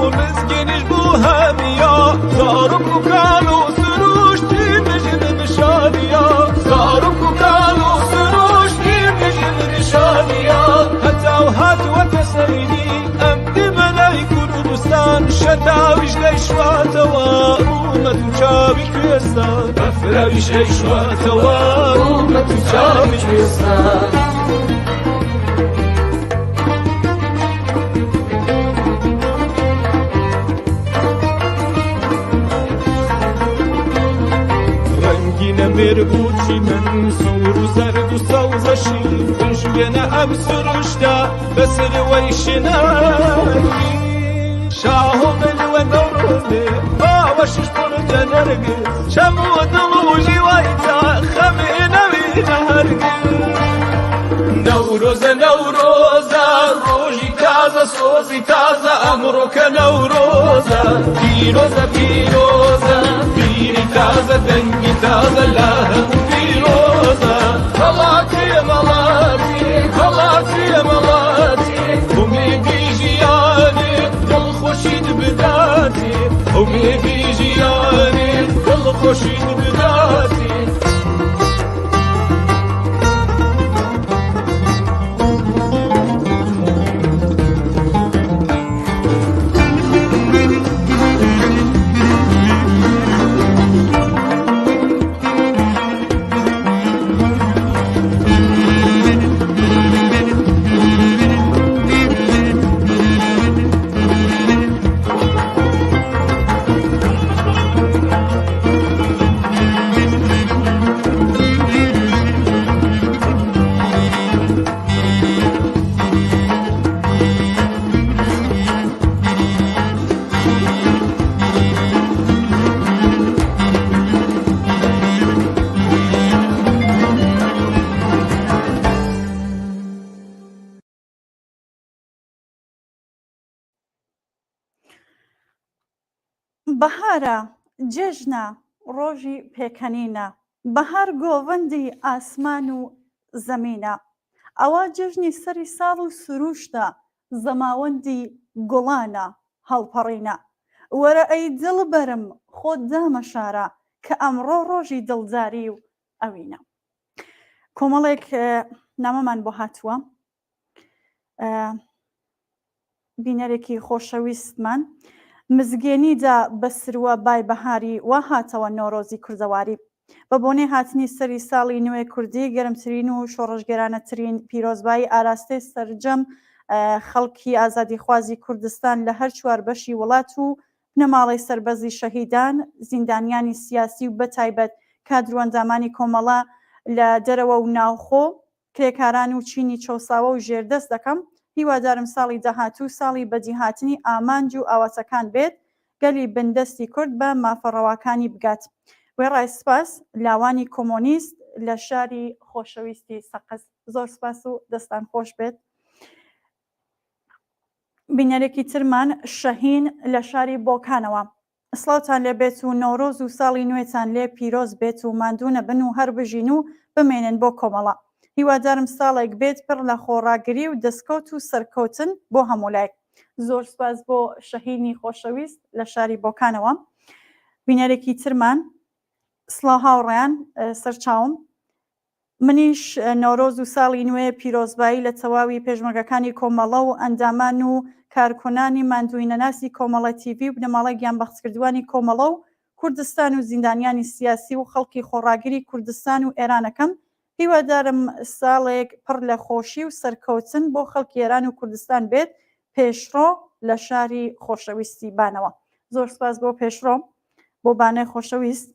مسكينش بوهميا زارك كانوا سروشتي بجد نشانيا زارك كانوا سروشتي بجد نشانيا هتا وهات وتسيني أمدي ملاي كردستان شتاوش ليشواتوا رومة تشابي كيستان أفراوش ليشواتوا رومة تشابي كيستان مربوطي من سور وزرد وصوزشي وجبنا أبسرشتا بسر ويشنا شاهو بالونورني ما وشش برد نرقز شمو دلوجي ويتا خمينا بينا هرقز نوروزا نوروزا روجي تازا صوزي تازا أمرك نوروزا فيروزا فيروزا فيري تازا دنجي تازا لاهم فيروزا ملاتي ملاتي ملاتي ملاتي أمي بيجياني دل خوشيد بداتي أمي بيجياني دل خوشيد بداتي بەهارە جێژنە ڕۆژی پێکەنینە بەهار گۆڤەندی ئاسمان و زەمینە ئەوە جێژنی سەری ساڵ و سروشتە زەماوەندی گوڵانە هەڵپەڕینە وەرە ئەی دڵبەرم خۆت دامەشارە کە ئەمڕۆ ڕۆژی دڵداری و ئەوینە. کۆمەڵێک نامەمان بۆ هاتووە بینەرێکی خۆشەویستمان مزگێنیدا بە سروە بای بەهاری وا هاتەوە نۆرۆزی کوردەواری بە بۆنەی هاتنی سەری ساڵی نوێ کوردی گەرمترین و شۆڕژگەرانەترین پیرۆزبایی ئاراستەی سەرجەم خەڵکی ئازادیخوازی کوردستان لە هەر چوار بەشی وڵات و بنەماڵەی سەربەزی شەهیدان زیندانیانی سیاسی و بەتایبەت کادروەندامانی کۆمەڵە لە دەرەوە و ناوخۆ کرێکاران و چینی چۆساوە و ژێردەست دەکەم هیوادارم ساڵی داهاتوو ساڵی بەدیهاتنی ئامانج و ئاواتەکان بێت گەلی بندەستی کورد بە مافەڕەواکانی بگات. وێڕای سپاس لاوانی کۆمۆنیست لە شاری خۆشەویستی سەقز. زۆر سپاس و دەستان خۆش بێت. بینەرێکی ترمان شەهین لە شاری بۆکانەوە. سڵاوتان لێ بێت و نۆرۆز و ساڵی نوێتان لێ پیرۆز بێت و ماندوو نەبن و هەر بژین و بمێنن بۆ کۆمەڵە. هیوادارم ساڵێک بێت پڕ لە خۆڕاگری و دەستکەوت و سەرکەوتن بۆ هەموولایەک. زۆر سپاس بۆ شەهینی خۆشەویست لە شاری بۆکانەوە. بینەرێکی ترمان سڵاو هاوڕێیان سەرچاوم منیش نۆرۆز و ساڵی نوێ پیرۆزبایی لە تەواوی پێشمەرگەکانی کۆمەڵە و ئەندامان و کارکۆنانی ماندووینەناسی کۆمەڵە تیڤی و بنەماڵە گیانبەختکردوانی کۆمەڵە و کوردستان و زیندانیانی سیاسی و خەڵکی خۆڕاگری کوردستان و ئێرانەکەم هیوادارم ساڵێک پڕ لە خۆشی و سەرکەوتن بۆ خەڵکی ئێران و کوردستان بێت پێشڕۆ لە شاری خۆشەویستی بانەوە. زۆر سپاس بۆ پێشڕۆ بۆ بانەی خۆشەویست.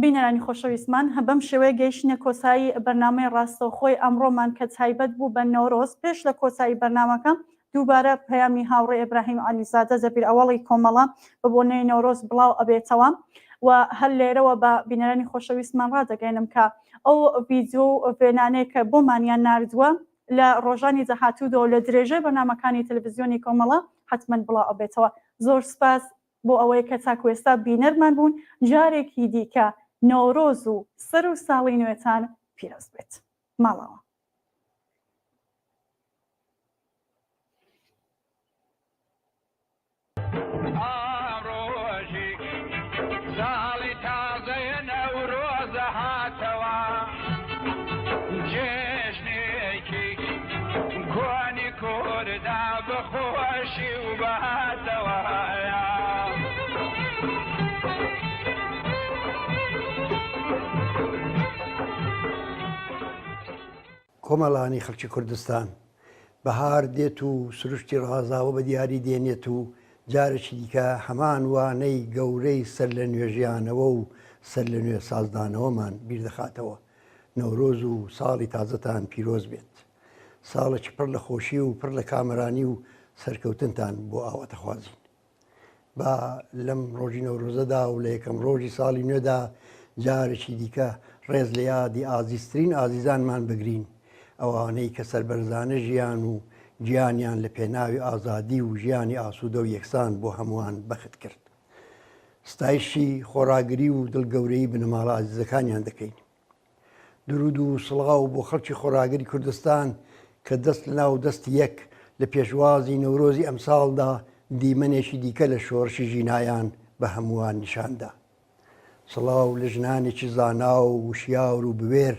بینەرانی خۆشەویستمان هەبەم شێوەیە گەیشتنە کۆتایی بەرنامەی ڕاستەوخۆی ئەمڕۆمان کە تایبەت بوو بە نۆرۆز. پێش لە کۆتایی بەرنامەکە دووبارە پەیامی هاوڕێ ئیبراهیم عەلیزادە زەبیر ئەوەڵی کۆمەڵە بە بۆنەی نۆرۆز بڵاو ئەبێتەوە و هەر لێرەوە بە بینەرانی خۆشەویستمان ڕادەگەێنم کە ئەو ڤیدیۆ و وێنانەیە کە بۆمانیان ناردووە لە ڕۆژانی داهاتوودەوە لە درێژەی بەرنامەکانی تەلەڤیزیۆنی کۆمەڵە حتمەن بڵاو ئەبێتەوە. زۆر سپاس بۆ ئەوەی کە تاکو ئێستا بینەرمان بوون. جارێکی دیکە نۆرۆز و سەر و ساڵی نوێتان پیرۆز بێت. ماڵەوە. کۆمەڵانی خەڵکی کوردستان بەهار دێت و سروشتی ڕازاوە بە دیاری دێنێت و جارێکی دیکە هەمان وانەی گەورەی سەر لە نوێژیانەوە و سەر لە نوێ سازدانەوەمان بیردەخاتەوە. نەورۆز و ساڵی تازەتان پیرۆز بێت. ساڵێکی پڕ لە خۆشی و پڕ لە کامەرانی و سەرکەوتنتان بۆ ئاواتەخوازین. با لەم ڕۆژی نەورۆزەدا و لە یەکەم ڕۆژی ساڵی نوێدا جارێکی دیکە ڕێز لە یادی ئازیزترین ئازیزانمان بگرین، ئەوانەی کە سەربەرزانە ژیان و گیانیان لە پێناوی ئازادی و ژیانی ئاسوودە و یەکسان بۆ هەمووان بەخت کرد. ستایشی خۆراگری و دڵگەورەی بنەماڵە ئازیزەکانیان دەکەین. درود و سڵاو بۆ خەڵکی خۆراگری کوردستان کە دەست لە ناو دەستی یەک لە پێشوازی نەورۆزی ئەمساڵدا دیمەنێکی دیکە لە شۆڕشی ژینایان بە هەمووان نیشاندا. سڵاو لە ژنانێکی زانا و وشیاور و بوێر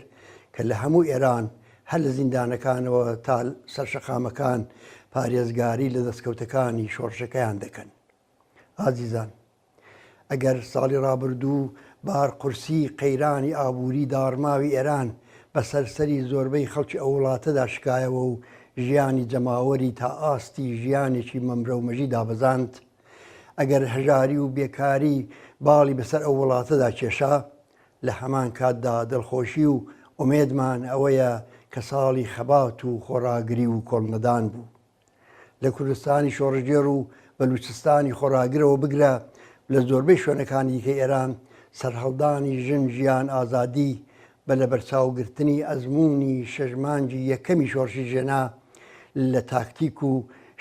کە لە هەموو ئێران هەر لە زیندانەکانەوە تا سەرشەقامەکان پارێزگاری لە دەستکەوتەکانی شۆڕشەکەیان دەکەن. ئازیزان، ئەگەر ساڵی ڕابردوو بار قورسی قەیرانی ئابووری داڕماوی ئێران بە سەرسەری زۆربەی خەڵکی ئەو وڵاتەدا شکایەوە و ژیانی جەماوەری تا ئاستی ژیانێکی مەمرە و مەژی دابەزاند، ئەگەر هەژاری و بێکاری باڵی بەسەر ئەو وڵاتەدا کێشا، لە هەمان کاتدا دڵخۆشی و ئومێدمان ئەوەیە کە ساڵی خەبات و خۆراگری و کۆڵنەدان بوو. لە کوردستانی شۆڕژێر و بەلوچستانی خۆراگرەوە بگرە لە زۆربەی شوێنەکانی دیکەی ئێران سەرهەڵدانی ژن ژیان ئازادی بە لە بەرچاوگرتنی ئەزمموی شەژمانجی یەکەمی شۆڕشی ژێنا لە تاکتیک و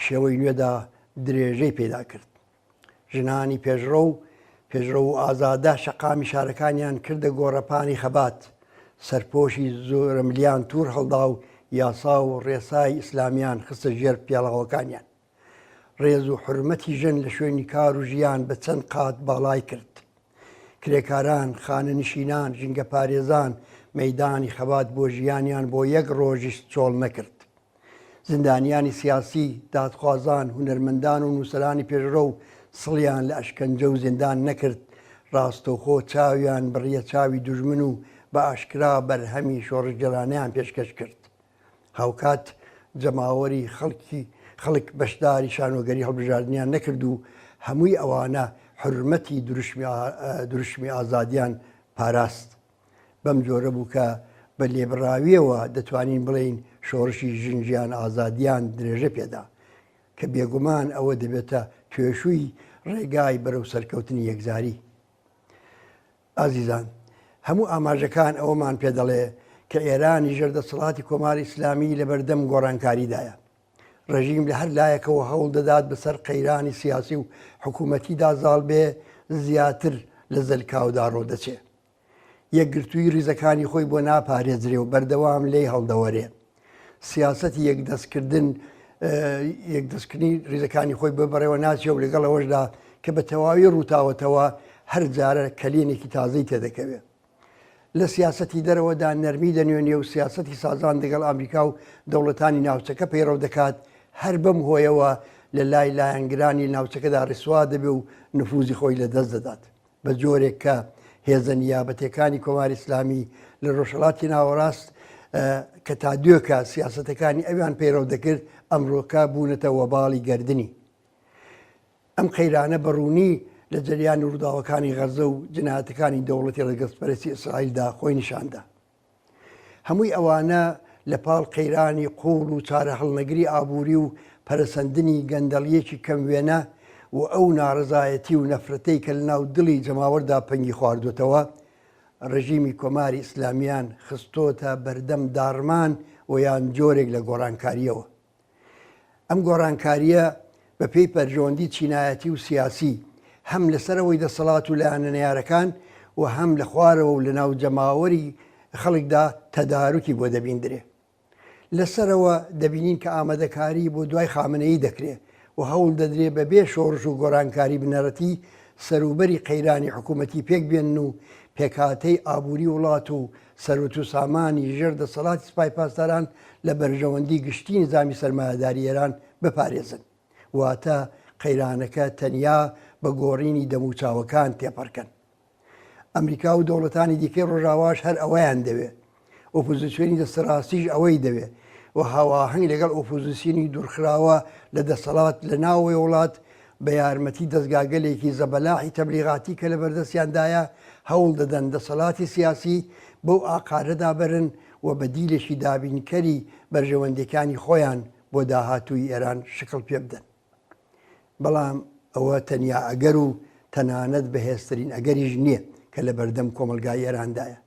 شێوەی نوێدا درێژەی پێدا کرد. ژنانی پێشڕە و ئازادا شەقامی شارەکانیان کردە گۆڕەپانی خەبات، سەرپۆشی زۆرە ملیان توور هەڵدا و یاسا و ڕێسای ئیسلامیان خستە ژێر پیاڵەوەکانیان. ڕێز و حرمەتی ژن لە شوێنی کار و ژیان بە چەند قات باڵای کرد. کرێکاران، خانە نشینان، ژینگە پارێزان مەیدانی خەبات بۆ ژیانیان بۆ یەک ڕۆژیش چۆڵ نەکرد. زیندانیانی سیاسی، دادخوازان، هونەرمەندان و نووسەرانی پێشڕە و سڵیان لە ئەشکەنجە و زیندان نەکرد، ڕاستەوخۆ چاویان بڕیە چاوی دوژمن و بە ئاشکرا بەرهەمی شۆڕژگەرانیان پێشکەش کرد. هاوکات جەماوەری خەڵک بەشداری شانۆگەری هەڵبژاردنیان نەکرد و هەمووی ئەوانە حرمەتی دروشمی ئازادیان پاراست. بەم جۆرە بوو کە بە لێبڕاویەوە دەتوانین بڵین شۆڕشی ژنجیان ئازادیان درێژە پێدا کە بێگومان ئەوە دەبێتە توێشووی ڕێگای بەرەو سەرکەوتنی یەکزاری. ئازیزان، هەموو ئاماژەکان ئەوەمان پێ دەڵێ کە ئێرانی ژێردەسەڵاتی کۆماری ئیسلامی لە بەردەم گۆڕانکاریدایە. ڕژیم لە هەر لایەکەوە هەوڵ دەدات بەسەر قەیرانی سیاسی و حکوومەتیدا زاڵ بێ زیاتر لە زەلکاودا ڕۆدەچێ. یەکگرتووی ریزەکانی خۆی بۆ ناپارێزرێ و بەردەوام لێی هەڵدەوەرێ. سیاسەتی یەکدەستکردنی ریزەکانی خۆی ببڕێەوە ناچێ و لەگەڵ ئەوەشدا کە بە تەواوی ڕووتاوەتەوە هەر جارە کەلێنێکی تازەی تێدەکەوێت. لە سیاسەتی دەرەوەدا نەرمی دەنوێنێ و سیاسەتی سازان لەگەڵ ئەمریکا و دەوڵەتانی ناوچەکە پەیڕەو دەکات، هەر بەم هۆیەوە لە لای لایەنگرانی ناوچەکەدا ڕیسوا دەبێ و نفوزی خۆی لە دەست دەدات. بە جۆرێک کە هێزە نیابەتەکانی کۆماری ئیسلامی لە ڕۆژهەڵاتی ناوەڕاست کە تا دوێکە سیاسەتەکانی ئەویان پەیڕەو دەکرد ئەمڕۆکە بوونەتە وەباڵی گەردنی. ئەم قەیرانە بەڕوونی لە جەریان ڕووداوەکانی غەزە و جنایەتەکانی دەوڵەتی ڕێگەسپەرستی ئیسرائیلدا خۆی نیشاندا. هەمووی ئەوانە لە پاڵ قەیرانی قوڵ و چارە هەڵنەگری ئابووری و پەرسەندنی گەندەڵیەکی کەموێنە و ئەو ناڕزایەتی و نەفرەتەی کە لە ناو دڵی جەماوەردا پەنگی خواردوێتەوە، ڕژیمی کۆماری ئیسلامیان خستۆتە بەردەم داڕمان و یان جۆرێک لە گۆڕانکاریەوە. ئەم گۆڕانکاریە بە پێی پەرژەوەندی چینایەتی و سیاسی هەم لەسەرەوەی دەسەڵات و لایەنەنیارەکان و هەم لە خوارەوە و لە ناو جەماوەری خەڵکدا تەدارکی بۆ دەبیندرێ. لەسەرەوە دەبینین کە ئامادەکاری بۆ دوای خامنەیی دەکرێت و هەوڵ دەدرێ بە بێ شۆڕش و گۆڕانکاری بنەڕەتی سەروبەری قەیرانی حکوومەتی پێک بێن و پێکهاتەی ئابووری وڵات و سەرۆت و سامانی ژێردەسەڵاتی سوپای پاسداران لە بەرژەوەندی گشتی نظامی سەرمایەداری ئێران بپارێزن، واتە قەیرانەکە تەنیا بە گۆڕینی دەموچاوەکان تێپەڕکەن. ئەمریکا و دەوڵەتانی دیکەی ڕۆژاواش هەر ئەوەیان دەوێت، ئۆپۆزیسیۆنی دەسەڕاستیش ئەوەی دەوێت و هاواهەنگ لەگەڵ ئۆپۆزیسیۆنی دوورخراوە لە دەسەڵات لە ناوەوەی وڵات بە یارمەتی دەستگاگەلێکی زەبەلاحی تەبلیغاتی کە لە بەردەستیاندایە هەوڵ دەدەن دەسەڵاتی سیاسی بەو ئاقارەدا بەرن و بەدیلێکی دابینکەری بەرژەوەندەکانی خۆیان بۆ داهاتووی ئێران شکڵ پێ بدەن. بەڵام ئەوە تەنیا ئەگەر و تەنانەت بەهێزترین ئەگەریش نییە کە لە بەردەم کۆمەلگای ئێراندایە.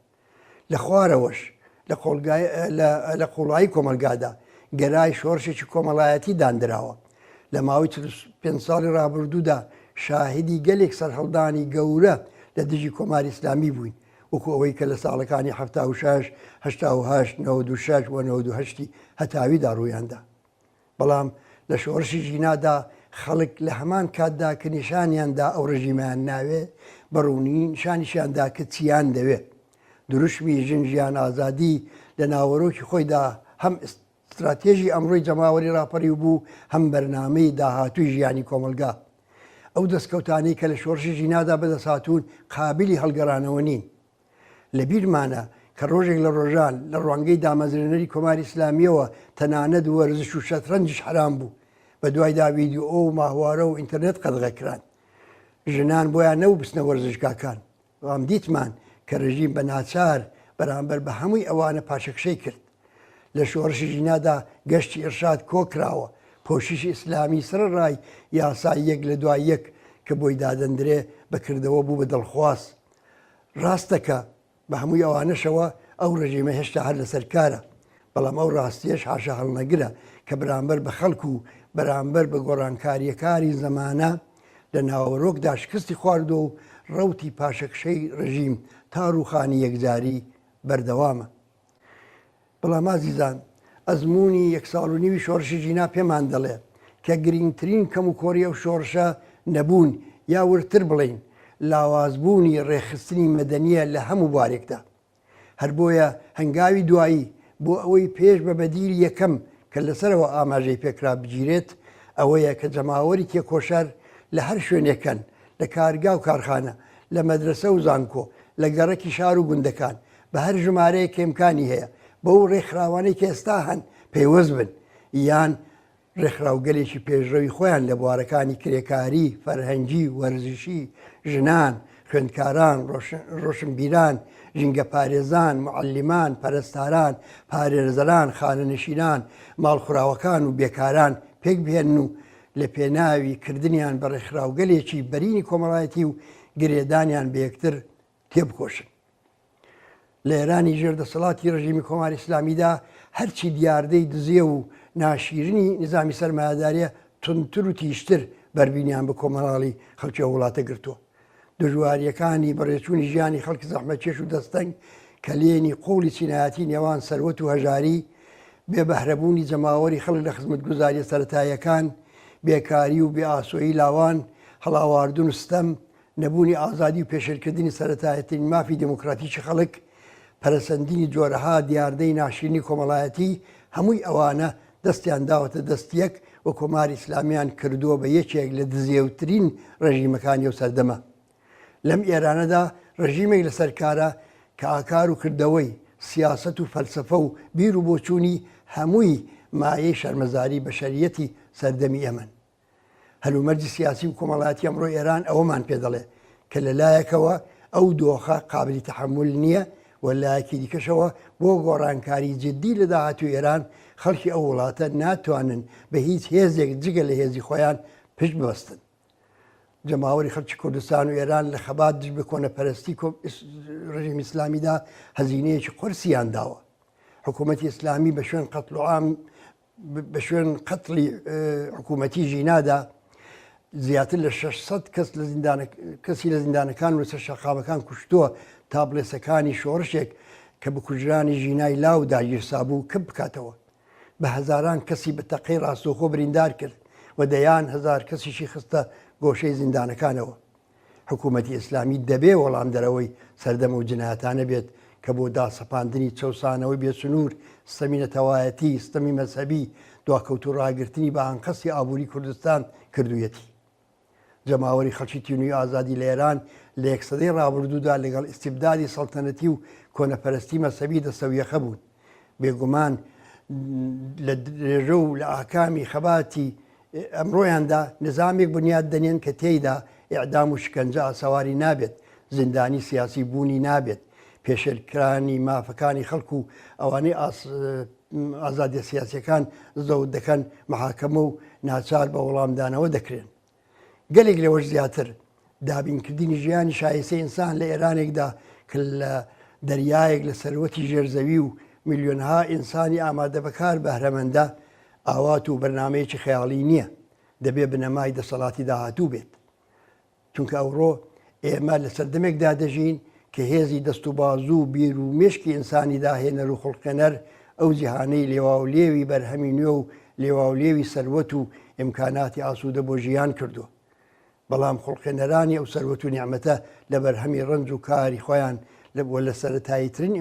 لە خوارەوەش لە قوڵایی کۆمەلگادا گەرای شۆڕشێکی کۆمەڵایەتی دانراوە. لە ماوەی 5 ساڵی ڕابردوودا شاهدی گەلێک سەرهەڵدانی گەورە لە دژی کۆماری ئیسلامی بووین، وەکو ئەوەی کە لە ساڵەکانی 76 88 96 و 98 هەتاویدا ڕوویاندا. بەڵام لە شۆڕشی ژینادا خەڵک لە هەمان کاتدا کە نیشانیاندا ئەو ڕژیمیان ناوێ بەڕوونی نیشانیشیاندا کە چیان دەوێت. دروشمی ژنجیان ئازادی لە ناوەڕۆکی خۆیدا هەم استراتێژی ئەمڕۆی جەماوەری ڕاپەڕی بوو، هەم بەرنامەی داهاتووی ژیانی کۆمەلگا. ئەو دەستکەوتانی کە لە شۆڕشی ژینادا بەدەسهاتوون قابلی هەڵگەڕانەوە نین. لە بیرمانە کە ڕۆژێک لە ڕۆژان لە ڕوانگەی دامەزرێنەری کۆماری ئیسلامیەوە تەنانەت وەرزش و شەترەنجش حرام بوو، بە دوایدا ڤیدیۆ و ماهوارە و ئینتەرنێت قەدغەکران. ژنان بۆیان نەبوو بچنە وەرزشگاکان. وام دیتمان کە ڕژیم بە ناچار بەرامبەر بە هەمووی ئەوانە پاشەکشەی کرد. لە شۆڕشی ژینادا گەشتی ئێرشاد کۆکراوە، پۆشیشی ئیسلامی سرڕای یاسای یەک لە دوای یەک کە بۆی دادەندرێ بەکردەوە بوو بە دڵخواست. ڕاستەکە بە هەمووی ئەوانەشەوە ئەو ڕژیمە هێشتا هەر لەسەر کارە، بەڵام ئەو ڕاستیەش حاشا هەڵنەگرە کە بەرامبەر بە خەڵکو و بەرامبەر بە گۆڕانکاریەکاری زەمانە لە ناوەڕۆکدا شکستی خواردۆ و ڕەوتی پاشەکشەی ڕژیم تا ڕووخانی یەکجاری بەردەوامە. بەڵام ئازیزان، ئەزمموی 1.5 ساڵ شۆڕشی ژینا پێمان دەڵێ کە گرنگترین کەم و کۆری ئەو شۆڕشە نەبوون یا ورتر بڵین لاوازبوونی ڕێخستنی مەدەنیە لە هەموو بوارێکدا. هەر بۆیە هەنگاوی دوایی بۆ ئەوەی پێش بە بەدیری یەکەم کە لەسەرەوە ئاماژەی پێکرا بگیرێت ئەوەیە کە جەماوەری تێکۆشەر لە هەر شوێنێکەن، لە کارگا و کارخانە، لە مەدرسە و زانکۆ، لە گەڕەکی شار و گوندەکان بە هەر ژمارەیە کێمکانی هەیە بەو ڕێکخراوانەی کە ئێستا هەن پەیوەست بن یان ڕێکخراوگەلێکی پێشڕەوی خۆیان لە بوارەکانی کرێکاری، فەرهەنگی، وەرزشی، ژنان، خوێندکاران، ڕۆشنبیران، ژینگە پارێزان، معەلیمان، پەرستاران، پارێزەران، خانەنشینان، ماڵخوراوەکان و بێکاران پێک بهێن و لە پێناوی کردنیان بە ڕێکخراوگەلێکی بەرینی کۆمەڵایەتی و گرێدانیان بە یەکتر تێبکۆشن. لە ئێرانی ژێردەسەڵاتی ڕژیمی کۆماری ئیسلامیدا هەرچی دیاردەی دزیە و ناشیرنی نظامی سەرمایهداریە تونتر و تیشتر بەربینیان بە کۆمەڵی خەڵکی وڵاتە گرتووە. دژواریەکانی بەڕێچوونی ژیانی خەڵکی زەحمەتکێش و دەستەنگ کە لێنی قوڵی چینایەتی نێوان سەروەت و هەژاری، بێبەهرەبوونی جەماوەری خەڵک لە خزمەتگوزاریە سەرەتاییەکان، بێکاری و بێئاسۆیی لاوان، هەڵاواردن و ستەم، نەبوونی ئازادی و پێشێلکردنی سەرەتایەتی مافی دموکراتیکی خەڵک، پەرەسەندنی جۆرەها دیاردەی ناشرینی کۆمەڵایەتی، هەمووی ئەوانە دەستیان داوەتە دەستیەک و کۆماری ئیسلامیان کردووە بە یەکێک لە دزێوترین ڕژیمەکانی و سەردەمە. لەم ئێرانەدا ڕژیمێک لە سەرکارە کە ئاکار و کردەوەی سیاسەت و فەلسەفە و بیر و بۆچوونی هەمووی مایەی شەرمەزاری بەشەریەتی سەردەمی ئەمن. هەلومەرجی سیاسی و کۆمەڵایەتی ئەمڕۆ ئێران ئەوەمان پێ دەڵێ کە لەلایەکەوە ئەو دۆخە قابلی تەحمل نییە و لایەکی دیکەشەوە بۆ گۆڕانکاری جدی لە داهاتوو ئێران خەڵکی ئەو وڵاتە ناتوانن بە هیچ هێزێک جگە لە هێزی خۆیان پشت ببەستن. جەماوەری خەڵکی کوردستان و ئێران لە خەبات دژ بە کۆنەپەرستی ڕژیمی ئیسلامیدا هەزینەیەکی قورسیان داوە. حکوومەتی ئیسلامی بە شوێن قەتڵعام بە شوێن قەتڵی حکوومەتی ژینادا زیاتر لە 600 کەسی لە زیندانەکان و لەسەر شەقامەکان کوشتووە تا بڵێسەکانی شۆڕشێک کە بە کوژرانی ژینای لاو داگیرسا بوو کە بکاتەوە. بە هەزاران کەسی بە تەقەی ڕاستەوخۆ بریندار کرد و دەیان هەزار کەسیشی خستە گۆشەی زیندانەکانەوە. حکوومەتی ئیسلامی دەبێ وەڵام دەرەوەی سەردەمە و جنایەتانە بێت کە بۆ داسەپاندنی چەسانەوەی بێسنوور، ستەمی نەتەوایەتی، ستەمی مەذهەبی، دواکەوت و ڕاگررتنی بە ئانقەسی ئابووری کوردستان کردوویەتی. جەماوەری خەڵکی تینووی ئازادی لە ئێران لە 100 سەدەی ڕابردوودا لەگەڵ ئیستیبدادی سەڵتەنەتی و کۆنەپەرستی مەذهەبی دەسەویەخە بوون. بێگومان لە درێژە و لە ئاکامی خەباتی ئەمڕۆیاندا نظامێک بنیاد دەنێن کە تێیدا ئیعدام و شکنجە ئاسەواری نابێت، زیندانی سیاسی بوونی نابێت، پێشێلکرانی مافەکانی خەڵکو و ئەوانەی ئازادی سیاسیەکان زەوت دەکەن محاکەمە و ناچار بە وەڵامدانەوە دەکرێن. گەلێک لەوەش زیاتر دابینکردنی ژیانی شایستە ئینسان لە ئێرانێکدا کە لە دەریایەک لە سەروەتی ژێرزەوی و میلیۆنها ئینسانی ئامادە بەکار بەهرەمەندە ئاوات و بەرنمەیەکی خەیاڵی نییە، دەبێ بنەمای دەسەڵاتی داهاتوو بێت. چونکە ئەوڕۆ ئێمە لە سەردەمێکدا دەژین کە هێزی دەست و بازوو و بیر و مشکی ئینسانی داهێنەر و خوڵقێنەر ئەو جیهانەی لێواولێوی بەرهەمی نوێ و لێواولێوی سەروەت و ئیمکاناتی ئاسوودە بۆ ژیان کردووە. بەڵام خوڵقێنەرانی ئەو سەروەت و نیعمەتە لە بەرهەمی ڕنج و کاری خۆیان لە سەرەتاییترین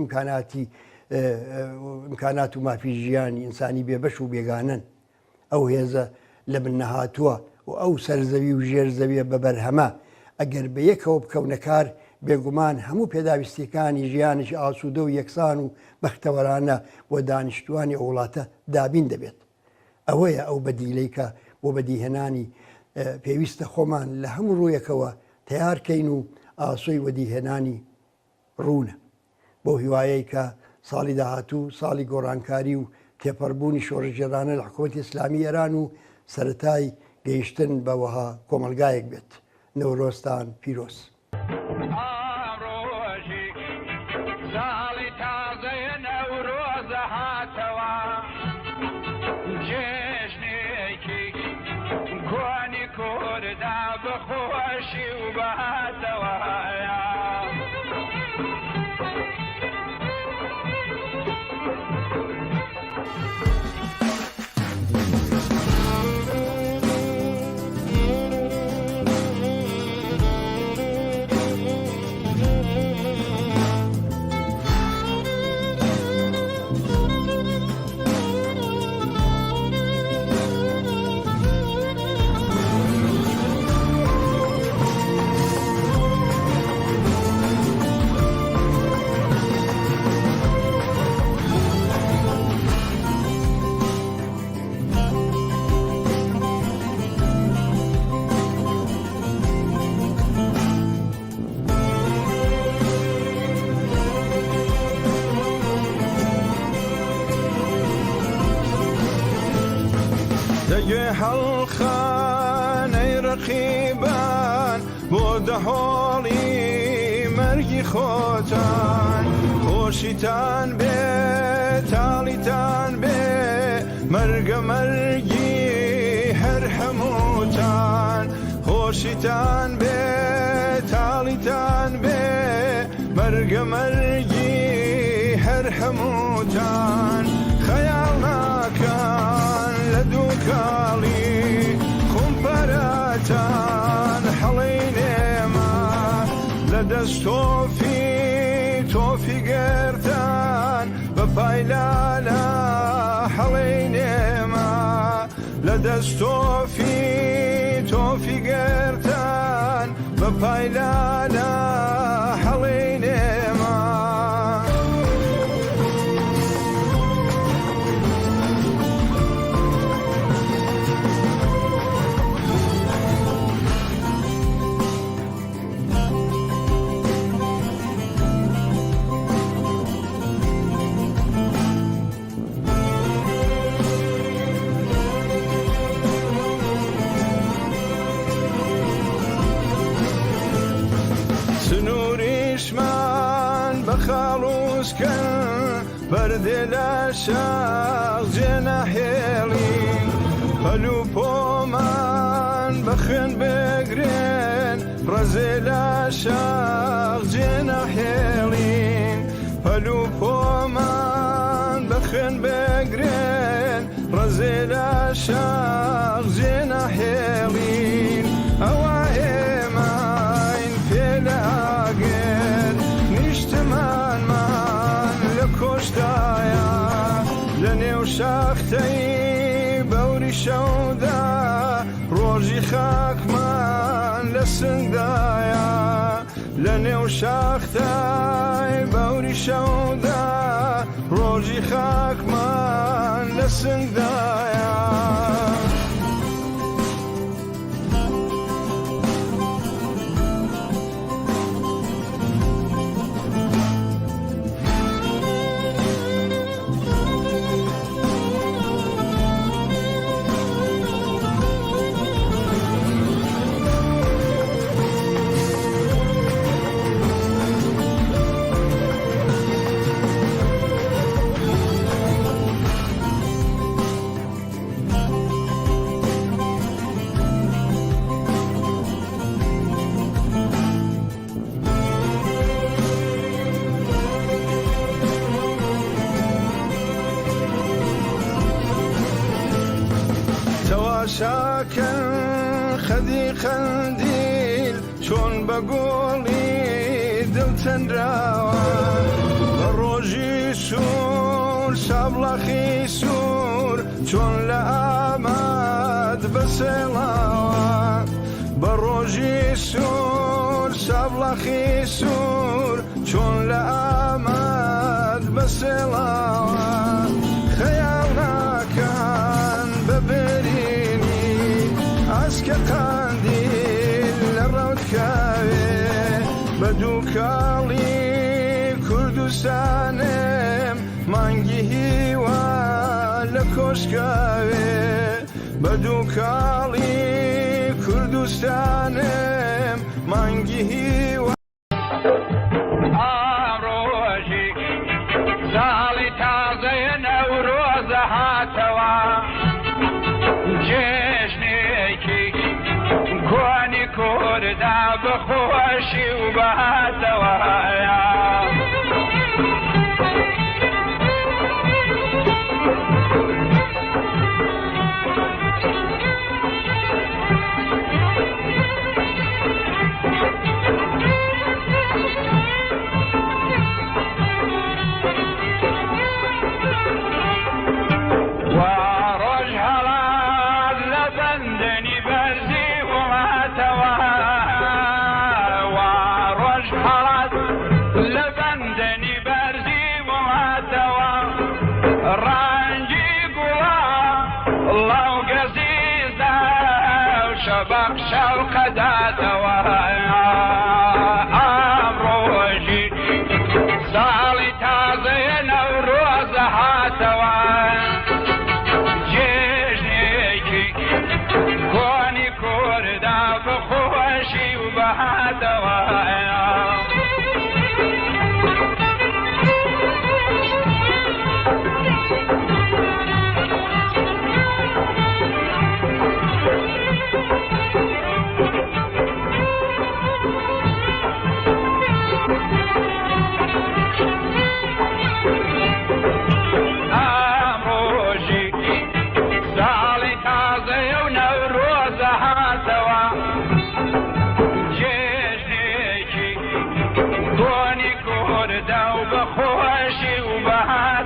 ئیمکانات و مافی ژیانی ئینسانی بێبەش و بێگانن. ئەو هێزە لە من نەهاتووە و ئەو سەرزەوی و ژێرزەویە بە بەرهەمە ئەگەر بە یەکەوە بکەونەکار بێگومان هەموو پێداویستیەکانی ژیانیشی ئاسوودە و یەکسان و بەختەوەرانە بۆ دانیشتوانی وڵاتە دابین دەبێت. ئەوەیە ئەو بەدیلەی کە بۆ بەدیهێنانی پێویستە خۆمان لە هەموو ڕوویەکەوە تیارکەین و ئاسۆی وەدیهێنانی ڕوونە بۆ هیوایەی کە ساڵی داهاتوو ساڵی گۆڕانکاری و تێپەڕبوونی شۆڕژێرانە لە حکوومەتی ئیسلامی ئێران و سەرەتای گەیشتن بەوەها کۆمەلگایەک بێت. نەورۆستان پیرۆز. جێژنێکی کوانی کووردا بخۆ دەگوێ هەڵخانەی ڕەقیبان بۆ دەهۆڵی مەرگی خۆتان خۆشیتان بێ تاڵیتان بێ مەرگە مەرگی هەر هەمووتان خۆشیتان بێ تاڵیتان بێ مەرگە مەرگی هەر هەمووتان خەیاڵ ناکەن لە دووکاڵی خۆمپەراتان هەڵەی نێمە لە دەست تۆفی گەردان بە پایلالە هەڵەی نێمە لە دەست تۆفی گەردان بە پایلالە هەڵەی نێمە سنووریشمان بە خاڵوسکەن بەردێ لە شاخ جێنەهێڵین پەلو پۆمان بە خوێن بگرێن ڕەزێ لە شاخ جێنەهێڵین پەلو پۆمان بە خوێن بگرێن ڕەزێ لە شاخ جێنەهێڵین ئەوە ئێمەین پێ لاگەن نیشتمانمان لە کۆشتایە لە نێو شاختەی بەوری شەودا ڕۆژی خاکمان لە سنگدایە لە نێو شاختەی بەوری شەودا ڕۆژی خاکمان لە سنگدایە تەواشاکەن خەدی خەندیل چۆن بە گۆڵی دڵچەندراوە بە ڕۆژی سوور شابڵەخی سوور چۆن لە ئاماد بەسێڵاوە بە ڕۆژی سوور شابڵەخی سوور چۆن لە ئاماد بەسێڵاوە خەیاڵ ناکەن بەبرینی ئاسکە قاندیل لە ڕەوتکاوێ بە دووکاڵی کوردستانم مانگی هیوا لە کۆشکاوێ بە دووکاڵی کوردستانم مانگی هیوا ئامڕۆژی ساڵی تازەیە نەورۆزە هاتەوە جێژنێکی کۆنی کووردا بەخۆشی و بەهاتەوە بەخشە و قەداتەوە ئامڕۆژی ساڵی تازەیە نەورۆزە هاتەوە جێژنێکی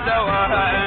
دوايا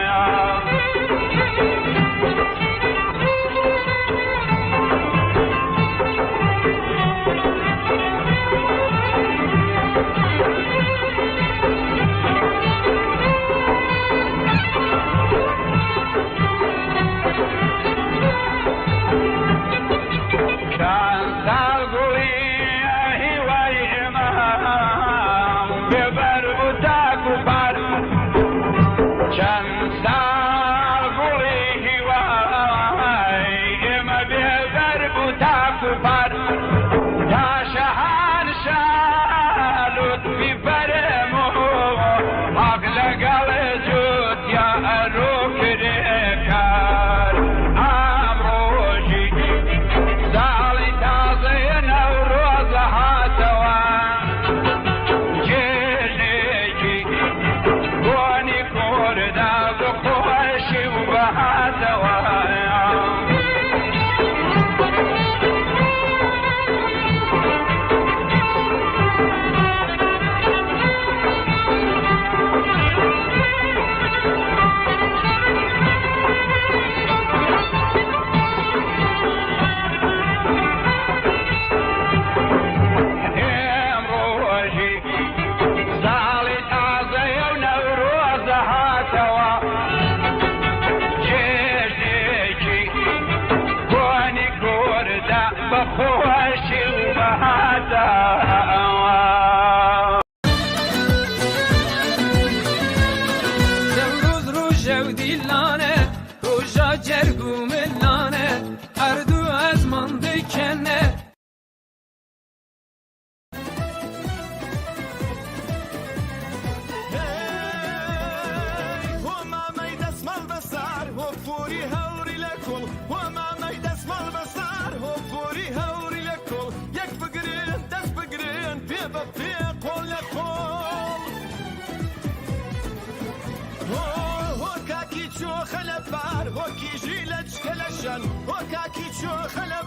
خلبار وكي جيلج كلشن وكاكي شو خلبار